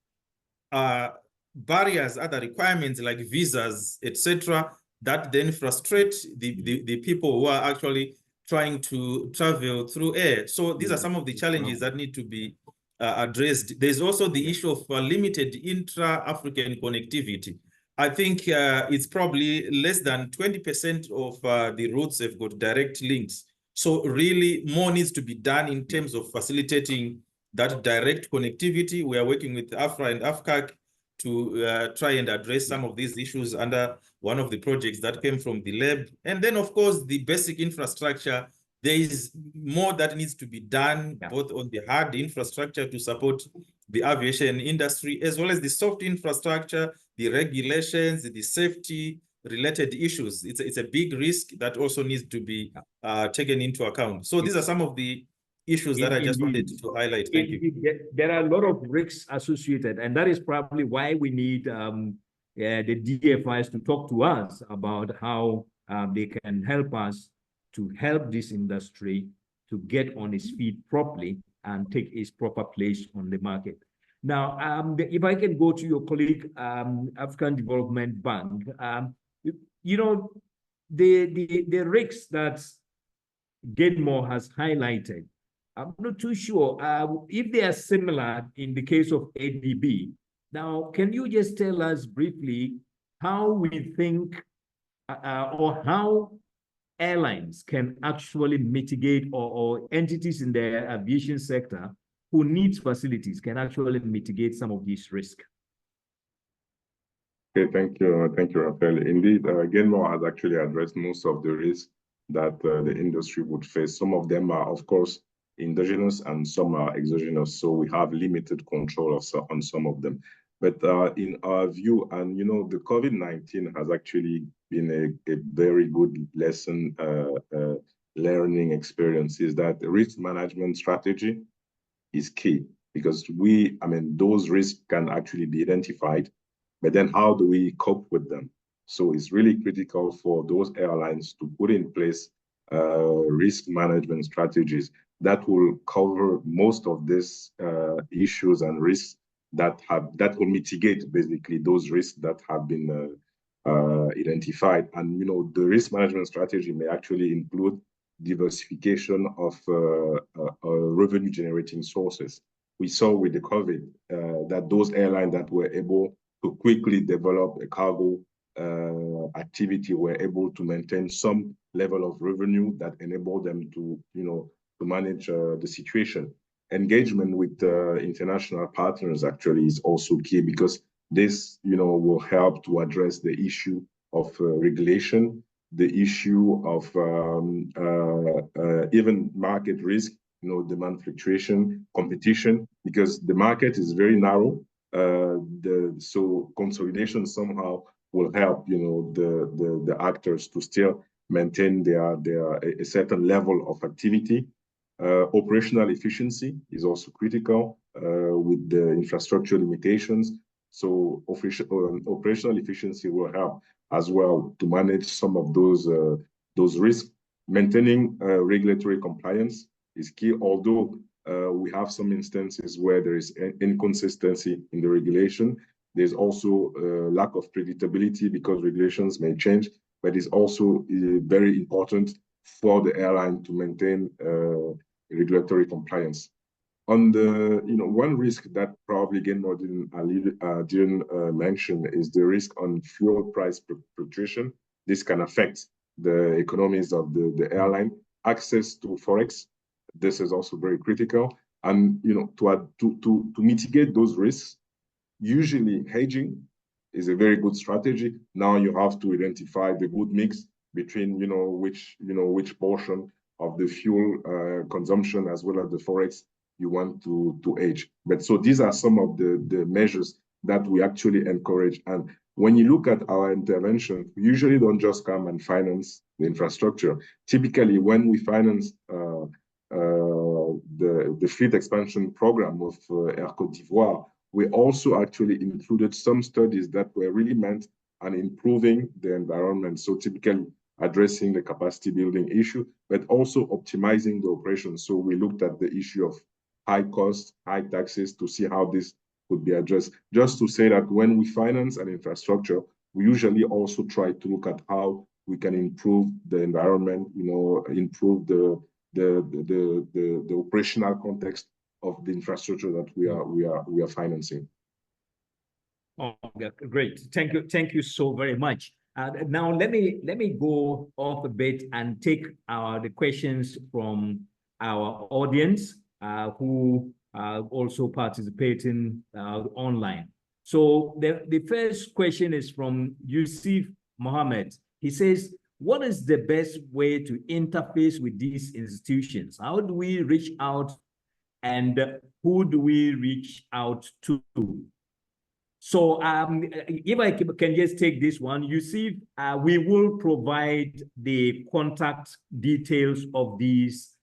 barriers, other requirements like visas, etc., that then frustrate the people who are actually trying to travel through air. So these are some of the challenges that need to be addressed. There's also the issue of limited intra-African connectivity. I think it's probably less than 20% of the routes have got direct links. So really more needs to be done in terms of facilitating that direct connectivity. We are working with AFRA and AFCAC to try and address some of these issues under one of the projects that came from the lab. And then, of course, the basic infrastructure, there is more that needs to be done, both on the hard infrastructure to support the aviation industry, as well as the soft infrastructure, the regulations, the safety related issues. It's a big risk that also needs to be taken into account. So these are some of the issues that I just wanted to highlight. Thank you. There are a lot of risks associated, and that is probably why we need the DFIs to talk to us about how they can help us to help this industry to get on its feet properly and take its proper place on the market. Now, if I can go to your colleague, African Development Bank, you know, the risks that Gainmore has highlighted, I'm not too sure if they are similar in the case of AFDB. Now, can you just tell us briefly how we think or how airlines can actually mitigate, or entities in the aviation sector who needs facilities can actually mitigate some of these risks? Okay, thank you, Raphael. Indeed, Gainmore has actually addressed most of the risks that the industry would face. Some of them are, of course, endogenous and some are exogenous, so we have limited control on some of them. But in our view, and you know, the COVID-19 has actually been a very good lesson, learning experience, is that the risk management strategy is key, because those risks can actually be identified, but then how do we cope with them? So it's really critical for those airlines to put in place risk management strategies that will cover most of these issues and risks that will mitigate basically those risks that have been identified. And the risk management strategy may actually include diversification of revenue generating sources. We saw with the COVID that those airlines that were able to quickly develop a cargo activity were able to maintain some level of revenue that enabled them to manage the situation. Engagement with international partners actually is also key, because this will help to address the issue of regulation, the issue of even market risk, demand fluctuation, competition, because the market is very narrow. So consolidation somehow will help the actors to still maintain a certain level of activity. Operational efficiency is also critical with the infrastructure limitations. So operational efficiency will help as well to manage some of those risks. Maintaining regulatory compliance is key, although we have some instances where there is inconsistency in the regulation. There's also lack of predictability because regulations may change, but it's also very important for the airline to maintain regulatory compliance. On the one risk that probably Gainmore didn't mention is the risk on fuel price fluctuation. This can affect the economies of the airline. Access to forex, this is also very critical. And to mitigate those risks, usually hedging is a very good strategy. Now you have to identify the good mix between which portion of the fuel consumption as well as the forex you want to hedge. But so these are some of the measures that we actually encourage. And when you look at our intervention, we usually don't just come and finance the infrastructure. Typically, when we finance the fleet expansion program of Air Côte d'Ivoire, we also actually included some studies that were really meant on improving the environment. So typically addressing the capacity building issue, but also optimizing the operation. So we looked at the issue of high costs, high taxes to see how this could be addressed. Just to say that when we finance an infrastructure, we usually also try to look at how we can improve the environment, improve the operational context of the infrastructure that we are financing. Oh, great! Thank you so very much. Now let me go off a bit and take the questions from our audience who are also participating online. So the first question is from Yusuf Mohammed. He says, what is the best way to interface with these institutions? How do we reach out, and who do we reach out to? So if I can just take this one, you see, we will provide the contact details of these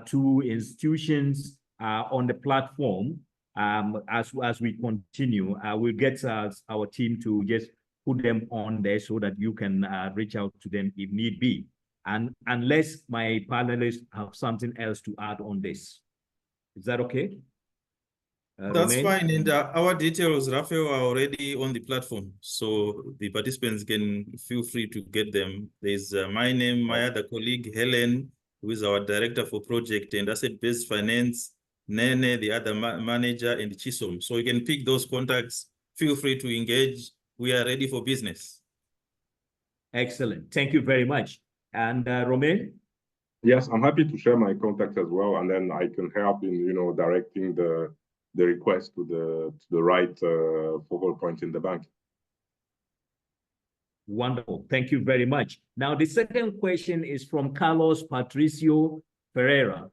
two institutions on the platform as we continue. We'll get our team to just put them on there so that you can reach out to them if need be. And unless my panelists have something else to add on this. Is that okay? That's Romain? fine. And our details, Raphael, are already on the platform. So the participants can feel free to get them. There's my name, my other colleague, Helen, who is our Director for Project and Asset-Based Finance, Nene, the other manager, and Chisom. So you can pick those contacts. Feel free to engage. We are ready for business. Excellent. Thank you very much. And Romain? Yes, I'm happy to share my contact as well, and then I can help in directing the request to the right focal point in the bank. Wonderful. Thank you very much. Now, the second question is from Carlos Patricio Ferreira.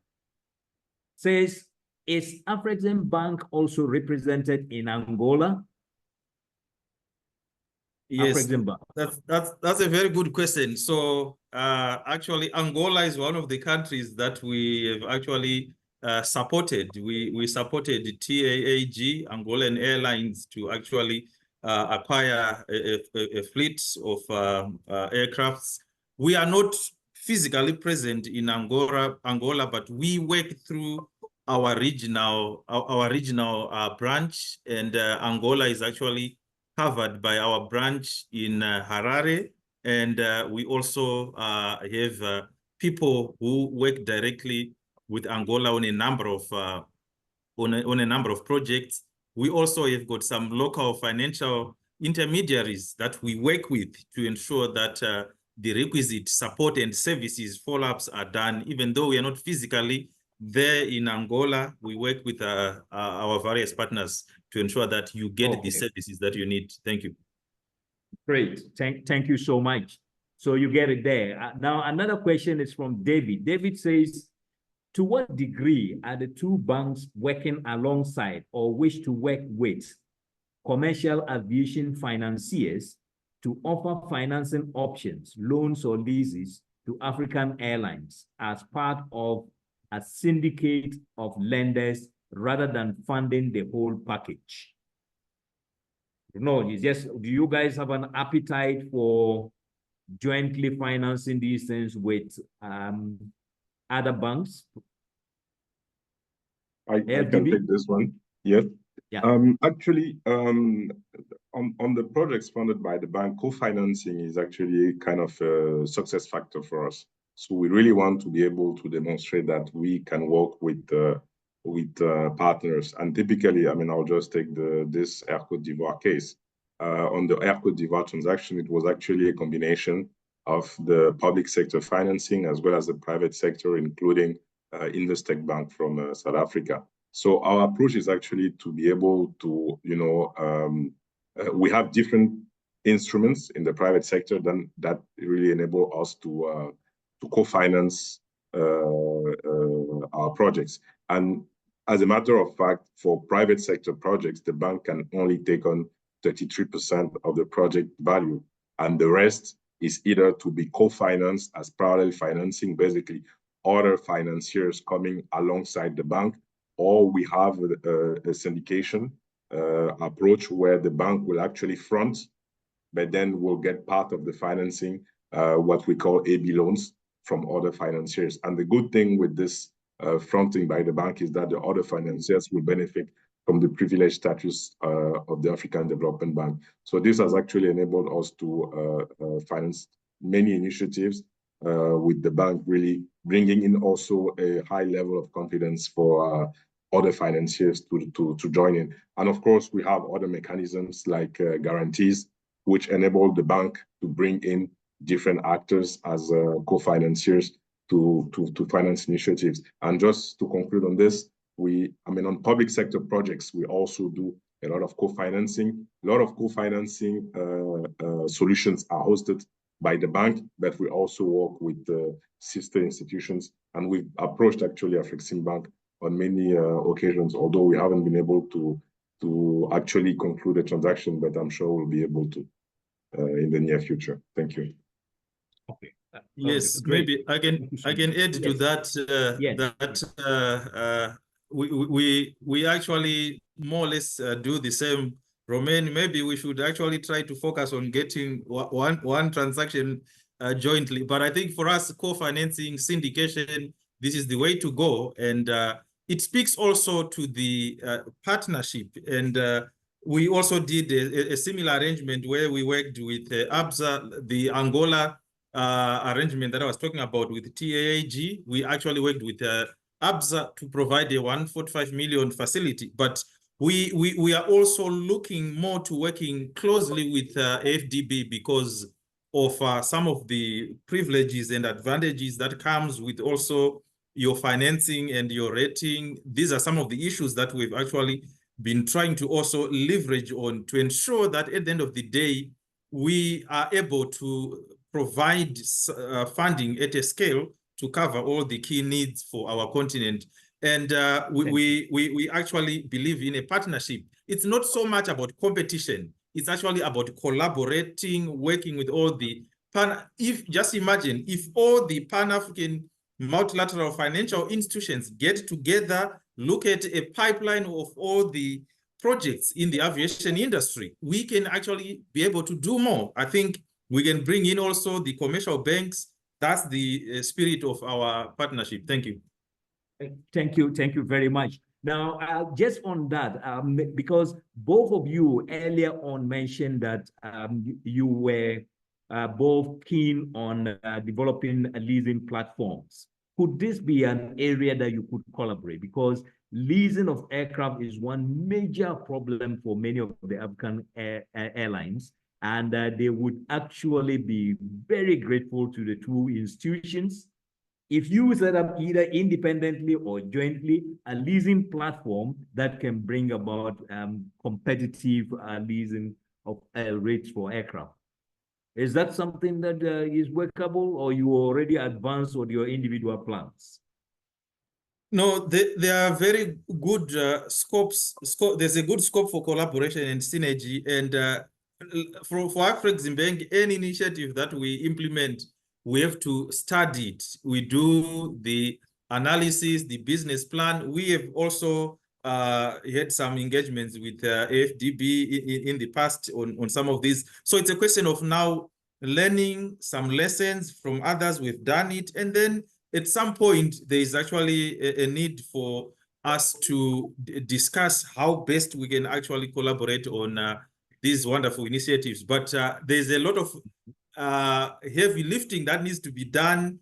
Says, is AFREXIMBANK also represented in Angola? Yes, that's a very good question. So actually, Angola is one of the countries that we have actually supported. We supported the TAAG, Angolan Airlines, to actually acquire a fleet of aircrafts. We are not physically present in Angola, but we work through our regional branch, and Angola is actually covered by our branch in Harare, and we also have people who work directly with Angola on a number of projects. We also have got some local financial intermediaries that we work with to ensure that the requisite support and services follow-ups are done. Even though we are not physically there in Angola, we work with our various partners to ensure that you get the services that you need. Thank you. Great. Thank you so much. So you get it there. Now, another question is from David. David says, to what degree are the two banks working alongside or wish to work with commercial aviation financiers to offer financing options, loans or leases to African airlines as part of a syndicate of lenders rather than funding the whole package? No, it's just, do you guys have an appetite for jointly financing these things with other banks? I can take this one. Yes. Yeah. Actually, on the projects funded by the bank, co-financing is actually kind of a success factor for us. So we really want to be able to demonstrate that we can work with partners. And typically, I mean, I'll just take this Air Côte d'Ivoire case. On the Air Côte d'Ivoire transaction, it was actually a combination of the public sector financing as well as the private sector, including Investec Bank from South Africa. So our approach is actually to be able to, we have different instruments in the private sector that really enable us to co-finance our projects. And as a matter of fact, for private sector projects, the bank can only take on 33% of the project value, and the rest is either to be co-financed as parallel financing, basically other financiers coming alongside the bank, or we have a syndication approach where the bank will actually front, but then we'll get part of the financing, what we call AB loans from other financiers. And the good thing with this fronting by the bank is that the other financiers will benefit from the privileged status of the African Development Bank. So this has actually enabled us to finance many initiatives with the bank really bringing in also a high level of confidence for other financiers to join in. And of course, we have other mechanisms like guarantees, which enable the bank to bring in different actors as co-financiers to finance initiatives. And just to conclude on this, on public sector projects, we also do a lot of co-financing. A lot of co-financing solutions are hosted by the bank, but we also work with sister institutions. And we've approached actually AFREXIMBANK on many occasions, although we haven't been able to actually conclude a transaction, but I'm sure we'll be able to in the near future. Thank you. Okay. Yes, maybe I can add to that. We actually more or less do the same. Romain, maybe we should actually try to focus on getting one transaction jointly. But I think for us, co-financing, syndication, this is the way to go. And it speaks also to the partnership. And we also did a similar arrangement where we worked with ABSA, the Angola arrangement that I was talking about with TAAG. We actually worked with ABSA to provide a 145 million facility. But we are also looking more to working closely with AFDB because of some of the privileges and advantages that comes with also your financing and your rating. These are some of the issues that we've actually been trying to also leverage on to ensure that at the end of the day, we are able to provide funding at a scale to cover all the key needs for our continent. And we actually believe in a partnership. It's not so much about competition. It's actually about collaborating, working with all the just imagine if all the Pan-African multilateral financial institutions get together, look at a pipeline of all the projects in the aviation industry, we can actually be able to do more. I think we can bring in also the commercial banks. That's the spirit of our partnership. Thank you. Thank you very much. Now, just on that, because both of you earlier on mentioned that you were both keen on developing leasing platforms. Could this be an area that you could collaborate? Because leasing of aircraft is one major problem for many of the African airlines, and they would actually be very grateful to the two institutions if you set up either independently or jointly a leasing platform that can bring about competitive leasing of rates for aircraft. Is that something that is workable, or you already advanced on your individual plans? No, there are very good scopes. There's a good scope for collaboration and synergy. And for AFREXIMBANK, any initiative that we implement, we have to study it. We do the analysis, the business plan. We have also had some engagements with AFDB in the past on some of these. So it's a question of now learning some lessons from others. We've done it. And then at some point, there is actually a need for us to discuss how best we can actually collaborate on these wonderful initiatives. But there's a lot of heavy lifting that needs to be done.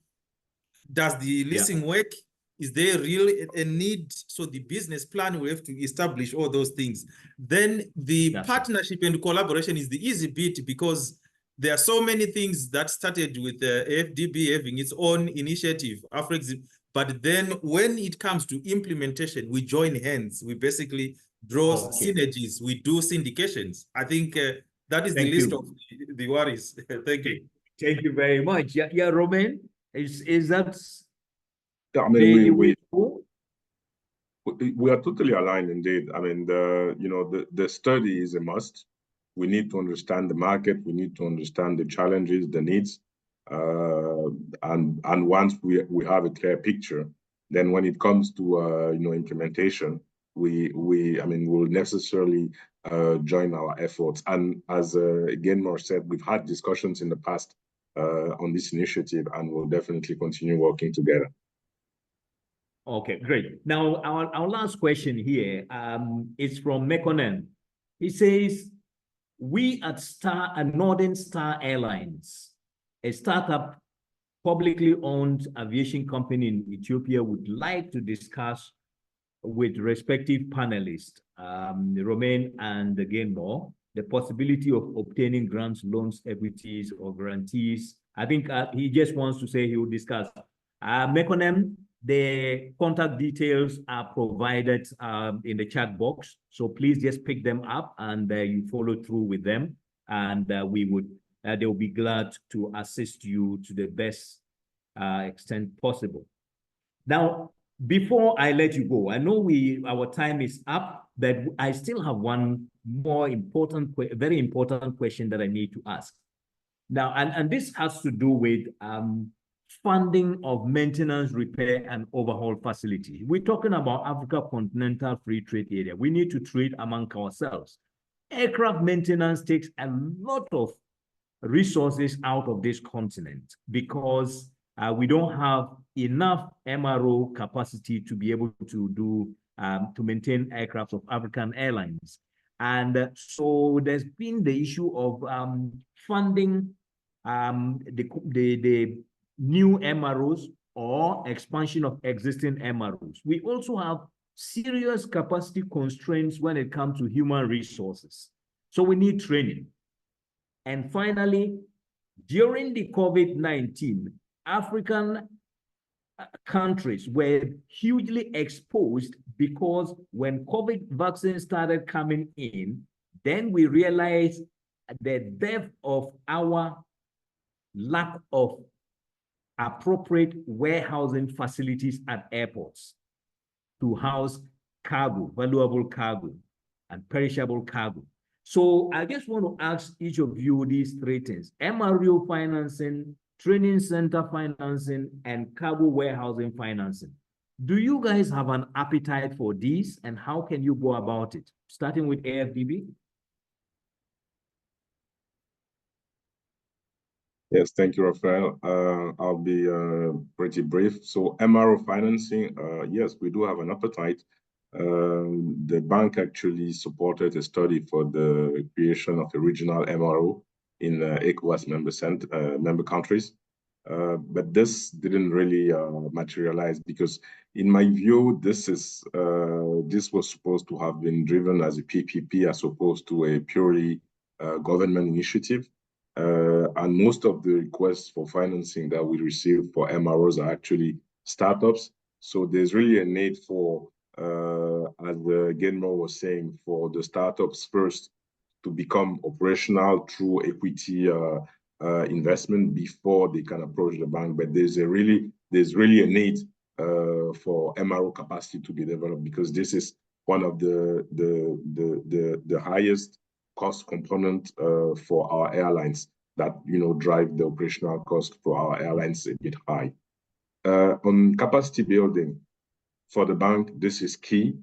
Does the leasing work? Is there really a need? So the business plan, we have to establish all those things. Then the partnership and collaboration is the easy bit, because there are so many things that started with the AFDB having its own initiative, but then when it comes to implementation, we join hands. We basically draw synergies. We do syndications. I think that is the list of the worries. Thank you. Thank you very much. Yeah, Romain, is that? Yeah, I mean, we are totally aligned indeed. I mean, the study is a must. We need to understand the market. We need to understand the challenges, the needs, and once we have a clear picture, then when it comes to implementation, we'll necessarily join our efforts. And as Gainmore said, we've had discussions in the past on this initiative, and we'll definitely continue working together. Okay, great. Now, our last question here is from Mekonen. He says, we at Northern Star Airlines, a startup publicly owned aviation company in Ethiopia, would like to discuss with respective panelists, Romain and Gainmore, the possibility of obtaining grants, loans, equities, or guarantees. I think he just wants to say he will discuss. Mekonem, the contact details are provided in the chat box. So please just pick them up and you follow through with them. And they will be glad to assist you to the best extent possible. Now, before I let you go, I know our time is up, but I still have one more important, very important question that I need to ask. Now, and this has to do with funding of maintenance, repair, and overhaul facilities. We're talking about Africa Continental Free Trade Area. We need to trade among ourselves. Aircraft maintenance takes a lot of resources out of this continent because we don't have enough MRO capacity to be able to do to maintain aircraft of African airlines. And so there's been the issue of funding the new MROs or expansion of existing MROs. We also have serious capacity constraints when it comes to human resources. So we need training. And finally, during the COVID-19, African countries were hugely exposed because when COVID vaccines started coming in, then we realized the depth of our lack of appropriate warehousing facilities at airports to house cargo, valuable cargo, and perishable cargo. So I just want to ask each of you these three things: MRO financing, training center financing, and cargo warehousing financing. Do you guys have an appetite for these, and how can you go about it? Starting with AFDB. Yes, thank you, Raphael. I'll be pretty brief. So MRO financing, yes, we do have an appetite. The bank actually supported a study for the creation of a regional MRO in ECOWAS member countries. But this didn't really materialize because, in my view, this was supposed to have been driven as a PPP as opposed to a purely government initiative. And most of the requests for financing that we receive for MROs are actually startups. So there's really a need for, as Gainmore was saying, for the startups first to become operational through equity investment before they can approach the bank. But there's really a need for MRO capacity to be developed because this is one of the highest cost component for our airlines that drive the operational cost for our airlines a bit high. On capacity building for the bank, this is key.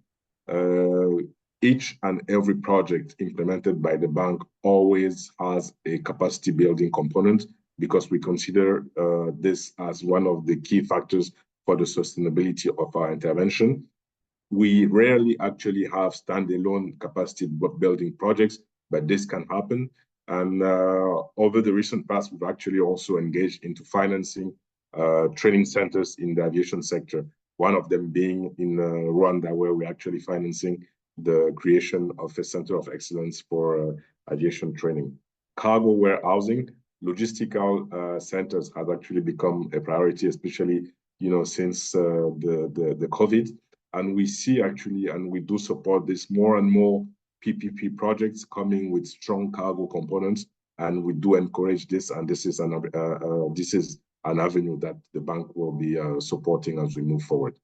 Each and every project implemented by the bank always has a capacity building component because we consider this as one of the key factors for the sustainability of our intervention. We rarely actually have standalone capacity building projects, but this can happen. And over the recent past, we've actually also engaged into financing training centers in the aviation sector, one of them being in Rwanda, where we're actually financing the creation of a center of excellence for aviation training. Cargo warehousing, logistical centers have actually become a priority, especially since the COVID. And we see actually, and we do support this more and more PPP projects coming with strong cargo components, and we do encourage this. And this is an avenue that the bank will be supporting as we move forward.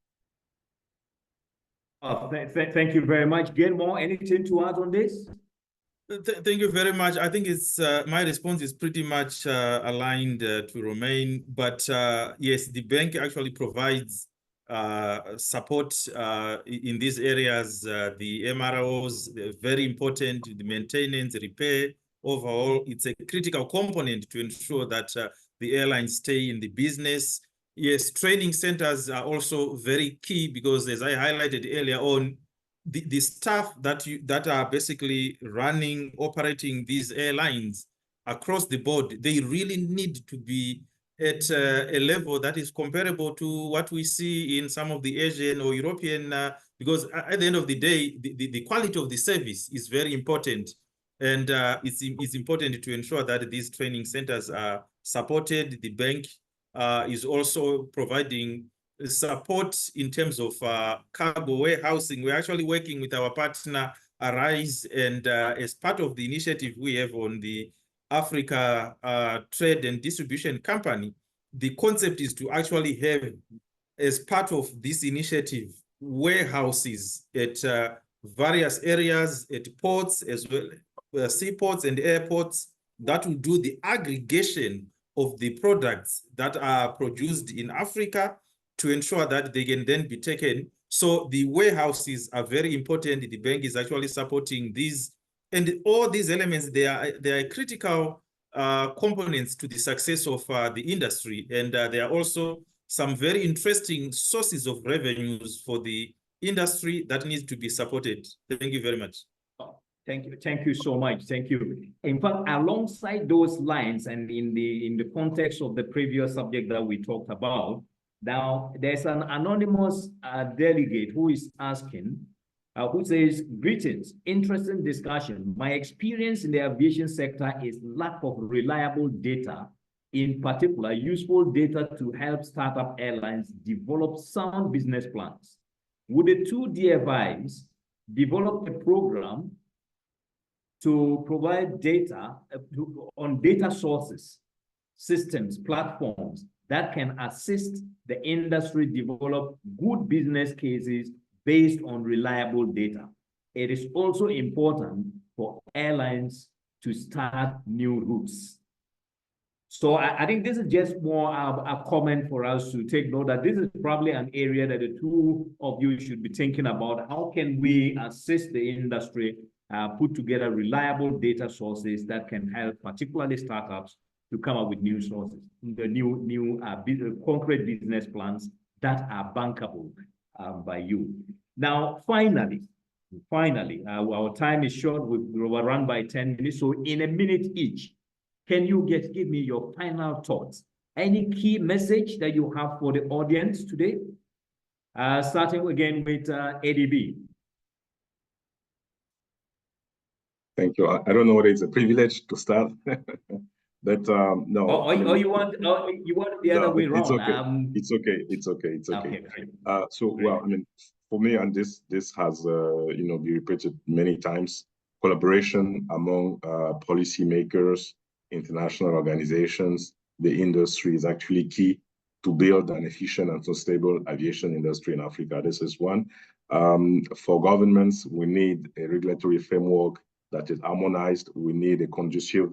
Thank you very much. Gainmore, anything to add on this? Thank you very much. I think it's my response is pretty much aligned to Romain, but yes, the bank actually provides support in these areas. The MROs, very important, the maintenance, repair, overall, it's a critical component to ensure that the airlines stay in the business. Yes, training centers are also very key because, as I highlighted earlier on, the staff that are basically operating these airlines across the board, they really need to be at a level that is comparable to what we see in some of the Asian or European, because at the end of the day, the quality of the service is very important. And it's important to ensure that these training centers are supported. The bank is also providing support in terms of cargo warehousing. We're actually working with our partner, Arise, and as part of the initiative we have on the Africa Trade and Distribution Company, the concept is to actually have, as part of this initiative, warehouses at various areas, at ports as well, seaports and airports, that will do the aggregation of the products that are produced in Africa to ensure that they can then be taken. So the warehouses are very important. The bank is actually supporting these. And all these elements, they are critical components to the success of the industry. And there are also some very interesting sources of revenues for the industry that needs to be supported. Thank you very much. Thank you. Thank you so much. Thank you. In fact, alongside those lines and in the context of the previous subject that we talked about, now there's an anonymous delegate who is asking, who says, greetings, interesting discussion. My experience in the aviation sector is lack of reliable data, in particular, useful data to help startup airlines develop sound business plans. Would the two DFIs develop a program to provide data on data sources, systems, platforms that can assist the industry develop good business cases based on reliable data? It is also important for airlines to start new routes. So I think this is just more a comment for us to take note that this is probably an area that the two of you should be thinking about. How can we assist the industry put together reliable data sources that can help particularly startups to come up with new sources, the new concrete business plans that are bankable by you. Now, finally, our time is short. We've run by 10 minutes. So in a minute each, can you give me your final thoughts? Any key message that you have for the audience today? Starting again with ADB. Thank you. I don't know whether it's a privilege to start, but no. Or you want the other way around? It's okay. It's okay. So, well, I mean, for me, and this has been repeated many times. Collaboration among policymakers, international organizations, the industry is actually key to build an efficient and sustainable aviation industry in Africa. This is one. For governments, we need a regulatory framework that is harmonized. We need a conducive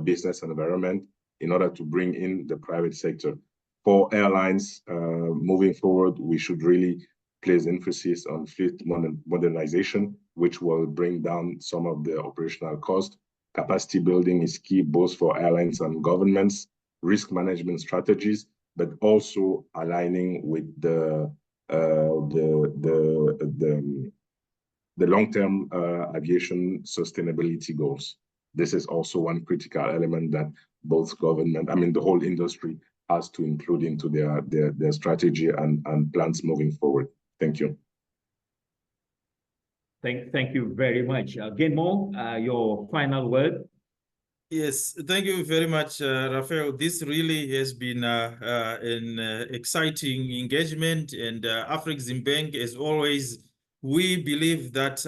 business environment in order to bring in the private sector. For airlines, moving forward, we should really place emphasis on fleet modernization, which will bring down some of the operational cost. Capacity building is key both for airlines and governments, risk management strategies, but also aligning with the long-term aviation sustainability goals. This is also one critical element that both the whole industry has to include into their strategy and plans moving forward. Thank you. Thank you very much. Gainmore, your final word. Yes, thank you very much, Raphael. This really has been an exciting engagement, and AFREXIMBANK, as always, we believe that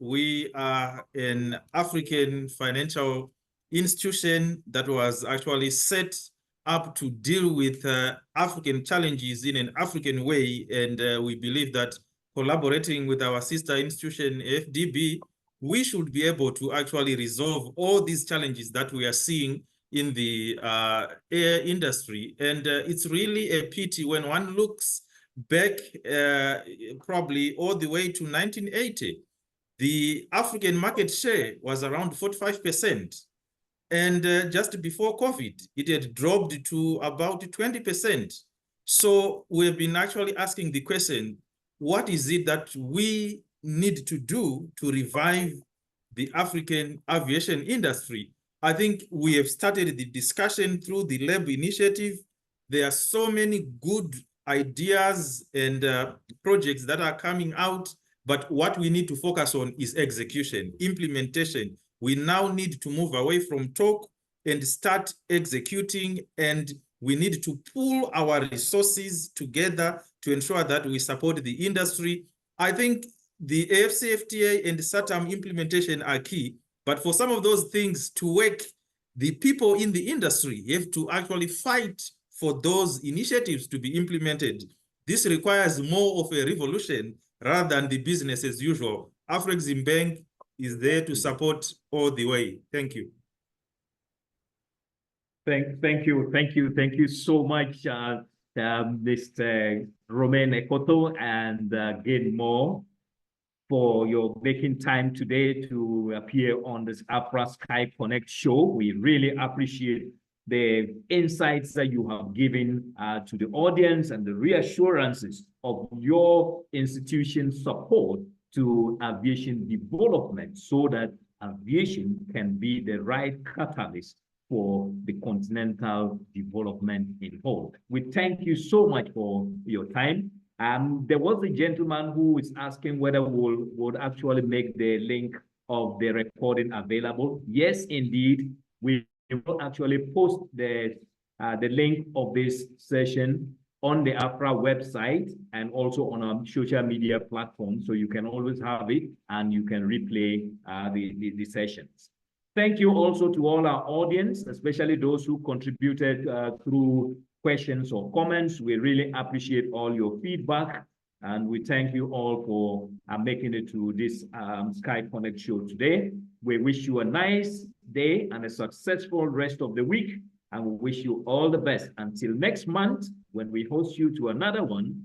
we are an African financial institution that was actually set up to deal with African challenges in an African way, and we believe that collaborating with our sister institution, AFDB, we should be able to actually resolve all these challenges that we are seeing in the air industry. And it's really a pity when one looks back probably all the way to 1980, the African market share was around 45%. And just before COVID, it had dropped to about 20%. So we've been actually asking the question, what is it that we need to do to revive the African aviation industry? I think we have started the discussion through the LAB initiative. There are so many good ideas and projects that are coming out, but what we need to focus on is execution, implementation. We now need to move away from talk and start executing, and we need to pool our resources together to ensure that we support the industry. I think the AfCFTA and SAATM implementation are key, but for some of those things to work, the people in the industry have to actually fight for those initiatives to be implemented. This requires more of a revolution rather than the business as usual. AFREXIMBANK is there to support all the way. Thank you. Thank you so much, Mr. Romain Ekoto and Gainmore, for your making time today to appear on this AFRAA SkyConnect show. We really appreciate the insights that you have given to the audience and the reassurances of your institution's support to aviation development so that aviation can be the right catalyst for the continental development in whole. We thank you so much for your time. There was a gentleman who is asking whether we'll actually make the link of the recording available. Yes, indeed, we will actually post the link of this session on the AFRA website and also on our social media platform, so you can always have it and you can replay the sessions. Thank you also to all our audience, especially those who contributed through questions or comments. We really appreciate all your feedback, and we thank you all for making it to this SkyConnect show today. We wish you a nice day and a successful rest of the week, and we wish you all the best until next month when we host you to another one.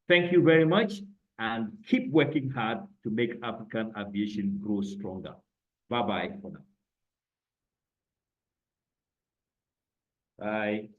Thank you very much, and keep working hard to make African aviation grow stronger. Bye-bye for now. Bye.